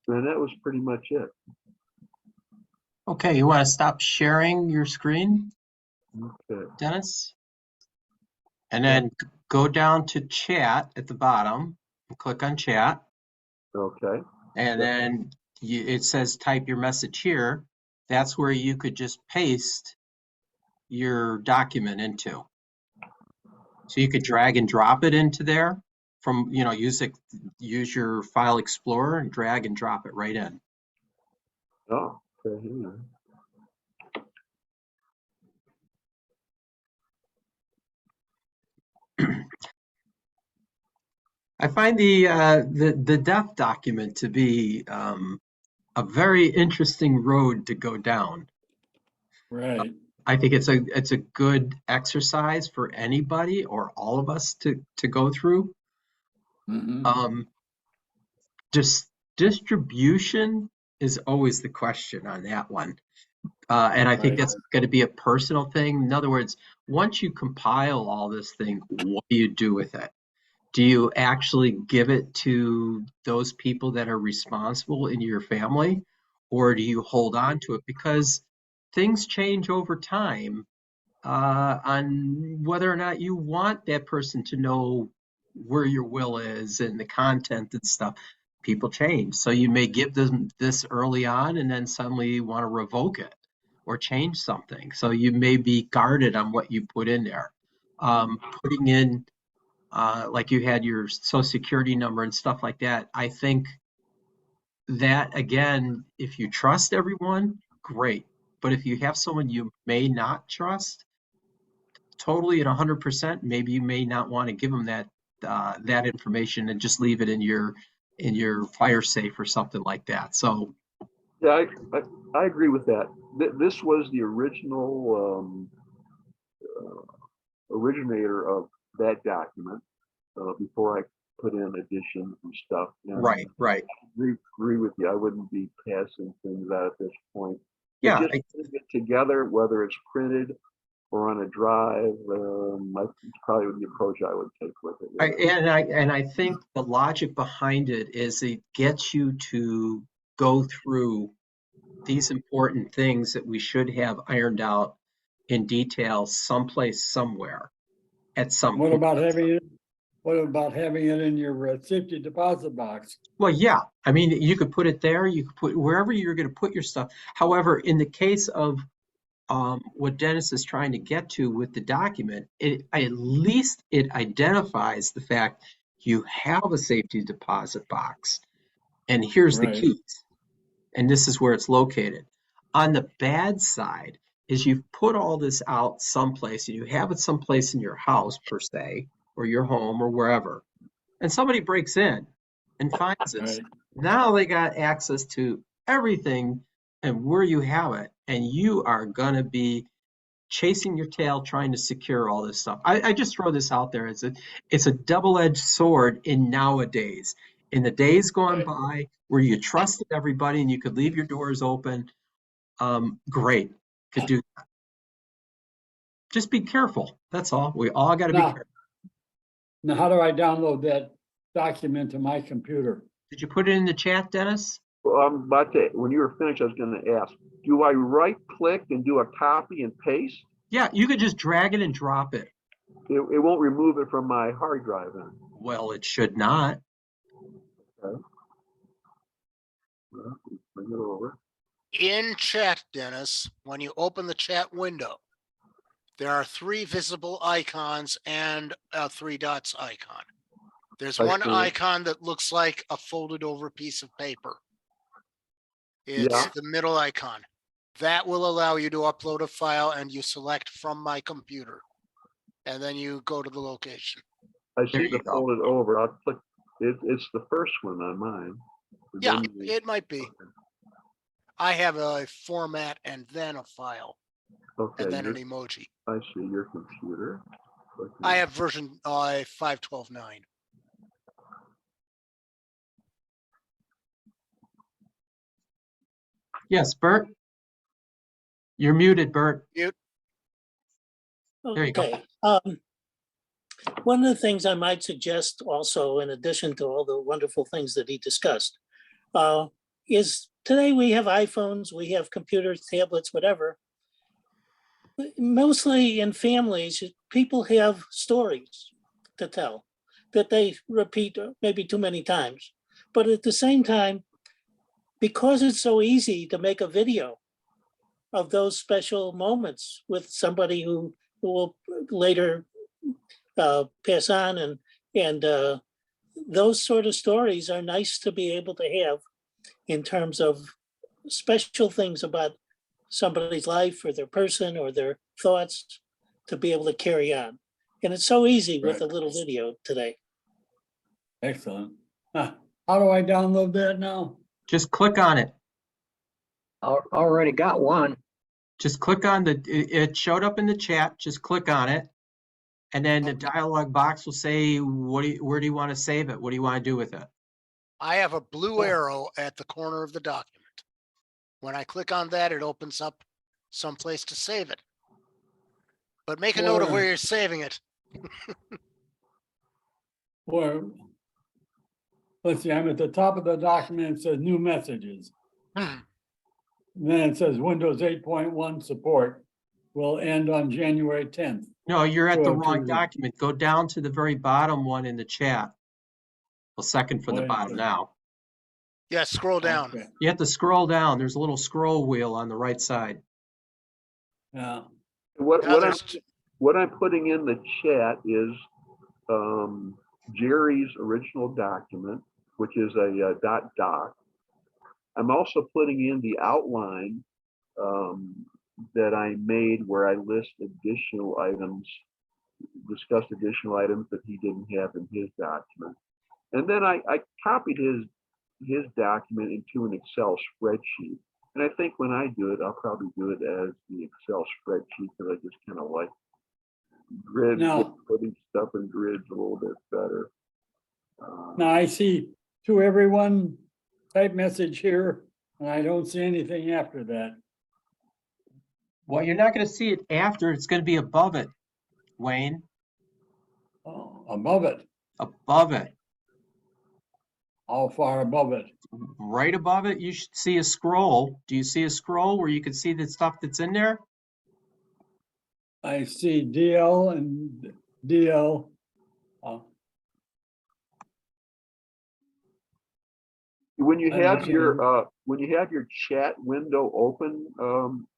And that was pretty much it. Okay, you want to stop sharing your screen, Okay. Dennis? And then go down to chat at the bottom and click on chat. Okay. And then it says type your message here. That's where you could just paste your document into. So you could drag and drop it into there from, use your file explorer and drag and drop it right in. Oh, okay. Hang on. I find the death document to be a very interesting road to go down. Right. I think it's a good exercise for anybody or all of us to go through. Mhm. Just distribution is always the question on that one. And I think Right. that's going to be a personal thing. In other words, once you compile all this thing, what do you do with it? Do you actually give it to those people that are responsible in your family, or do you hold on to it? Because things change over time on whether or not you want that person to know where your will is and the content and stuff. People change. So you may give them this early on and then suddenly want to revoke it or change something. So you may be guarded on what you put in there. Putting in, like you had your social security number and stuff like that, I think that, again, if you trust everyone, great. But if you have someone you may not trust, totally at 100%, maybe you may not want to give them that information and just leave it in your fire safe or something like that. So Yeah, I agree with that. This was the original originator of that document before I put in additions and stuff. And right. I agree with you. I wouldn't be passing things out at this point. But Yeah, just putting it together, whether it's printed or on a drive, that's probably the approach I would take with it. and I think the logic behind it is it gets you to go through these important things that we should have ironed out in detail someplace, somewhere, at some What point. about having it in your safety deposit box? Well, yeah. I mean, you could put it there. You could put wherever you're going to put your stuff. However, in the case of what Dennis is trying to get to with the document, at least it identifies the fact you have a safety deposit box, and here's the Right. keys, and this is where it's located. On the bad side is you've put all this out someplace, and you have it someplace in your house per se, or your home, or wherever, and somebody breaks in and finds this. Right. Now they got access to everything and where you have it, and you are gonna be chasing your tail trying to secure all this stuff. I just throw this out there. It's a double-edged sword in nowadays. In the days gone Right. by where you trusted everybody and you could leave your doors open, great, could do that. Just be careful. That's all. We all got to be Now, careful. now how do I download that document to my computer? Did you put it in the chat, Dennis? Well, I'm about to, when you were finished, I was going to ask, do I right click and do a copy and paste? Yeah, you could just drag it and drop it. It won't remove it from my hard drive then. Well, it should not. Okay. Well, bring it over. In chat, Dennis, when you open the chat window, there are 3 visible icons and a 3 dots icon. There's I one see. icon that looks like a folded over piece of paper. It's Yeah. the middle icon. That will allow you to upload a file, and you select from my computer. And then you go to the location. I There see you the go. folded over. I'll click. It's the first one on mine. And Yeah, then you- it might be. I have a format and then a file Okay, and then an emoji. I see your computer. Okay. I have version 5.12.9. Yes, Bert? You're muted, Bert. There you go. Okay. One of the things I might suggest also, in addition to all the wonderful things that he discussed, is today we have iPhones, we have computers, tablets, whatever. Mostly in families, people have stories to tell that they repeat maybe too many times. But at the same time, because it's so easy to make a video of those special moments with somebody who will later pass on, and those sort of stories are nice to be able to have in terms of special things about somebody's life or their person or their thoughts to be able to carry on. And it's so easy with a little video today. Excellent. How do I download that now? Just click on it. Already got one. Just click on it showed up in the chat. Just click on it. And then the dialog box will say, where do you want to save it? What do you want to do with it? I have a blue arrow at the corner of the document. When I click on that, it opens up someplace to save it. But make a note of where Or- you're saving it. Or, let's see, I'm at the top of the document, it says new messages. Hmm. Then it says Windows 8.1 support will end on January 10th. No, you're at the wrong 202. document. Go down to the very bottom one in the chat. Well, second from the Wait a bottom second. now. Yeah, scroll down. Okay, You have to scroll down. There's a little scroll wheel on the right side. yeah, Now there's, What I'm putting in the chat is Jerry's original document, which is a .doc. I'm also putting in the outline that I made where I list additional items, discussed additional items that he didn't have in his document. And then I copied his document into an Excel spreadsheet. And I think when I do it, I'll probably do it as the Excel spreadsheet because I just kind of like grids, Now- putting stuff in grids a little bit better. now I see to everyone type message here, and I don't see anything after that. Well, you're not going to see it after. It's going to be above it, Wayne. Oh, above it, Above it. how far above it? Right above it, you should see a scroll. Do you see a scroll where you can see the stuff that's in there? I see DL and DL. When you I don't have see your chat window open,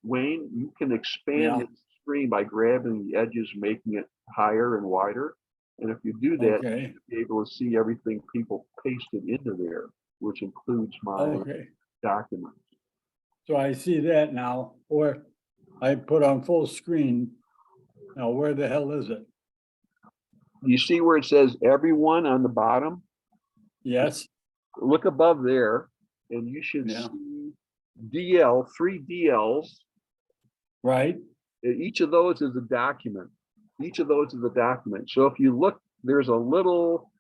Wayne, you can expand Yeah. the screen by grabbing the edges, making it higher and wider. And if you do that, Okay, you'll be able to see everything people pasted into there, which includes my okay, document. so I see that now, or I put on full screen. Now, where the hell is it? You see where it says everyone on the bottom? Yes, Look above there and you should Yeah. see DL, 3 DLs. right, Each of those is a document. Each of those is a document. So if you look, there's a little,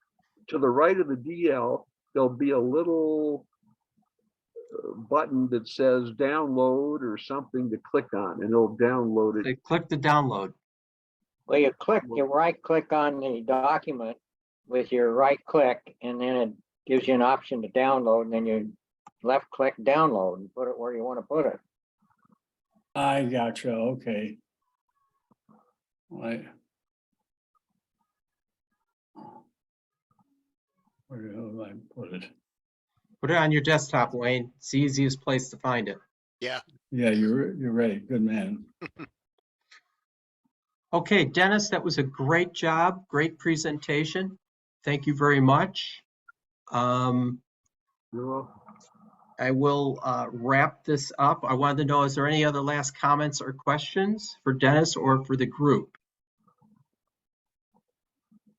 to the right of the DL, there'll be a little button that says download or something to click on and it'll download it. They click the download. Well, you right click on the document with your right click and then it gives you an option to download and then you left click download and put it where you want to put it. I gotcha, okay. Right. Where the hell did I put it? Put it on your desktop, Wayne. It's the easiest place to find it. Yeah, you're right, good man. Okay, Dennis, that was a great job, great presentation. Thank you very much. You're welcome. I will wrap this up. I wanted to know, is there any other last comments or questions for Dennis or for the group?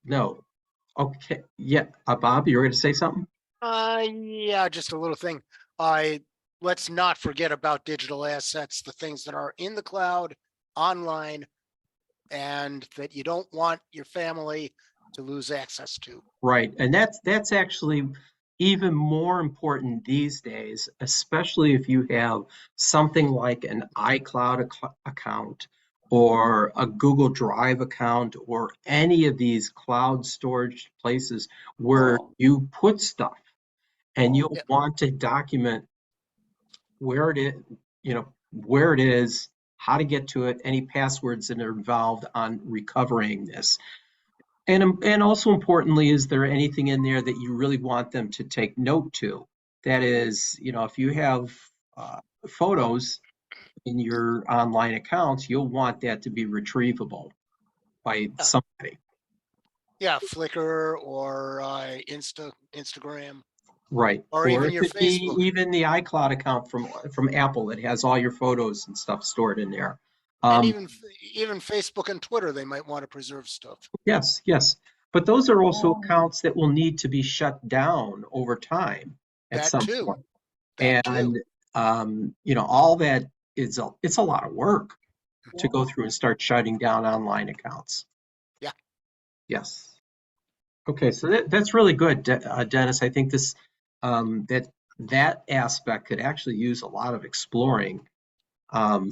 No. Okay, yeah, Bob, you were going to say something? Yeah, just a little thing. Let's not forget about digital assets, the things that are in the cloud, online, and that you don't want your family to lose access to. Right, and that's actually even more important these days, especially if you have something like an iCloud account or a Google Drive account or any of these cloud storage places where you put stuff, and you'll Yeah. want to document where it is, where it is, how to get to it, any passwords that are involved on recovering this. And also importantly, is there anything in there that you really want them to take note to? That is, if you have photos in your online accounts, you'll want that to be retrievable by somebody. Yeah, Flickr or Instagram. Right. Or even it your could be Facebook. even the iCloud account from Apple that has all your photos and stuff stored in there. And even Facebook and Twitter, they might want to preserve stuff. Yes, yes. But those are also accounts that will need to be shut down over time at That some too. point. That And too. all that it's a lot of work to go through and start shutting down online accounts. Yeah. Yes. Okay, so that's really good, Dennis. I think this that that aspect could actually use a lot of exploring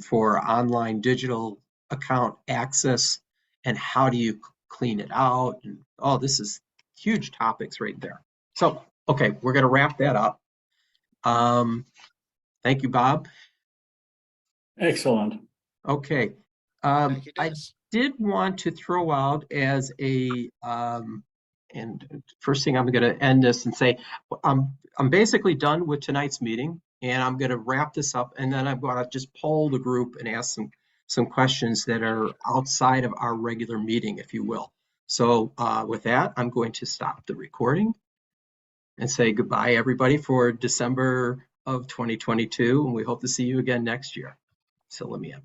for online digital account access and how do you clean it out. And oh, this is huge topics right there. So, okay, we're going to wrap that up. Thank you, Bob. Excellent. Okay. Thank you, I Des. did want to throw out as a, and first thing I'm going to end this and say, I'm basically done with tonight's meeting, and I'm going to wrap this up, and then I'm going to just poll the group and ask some questions that are outside of our regular meeting, if you will. So with that, I'm going to stop the recording and say goodbye, everybody, for December of 2022, and we hope to see you again next year. So let me end.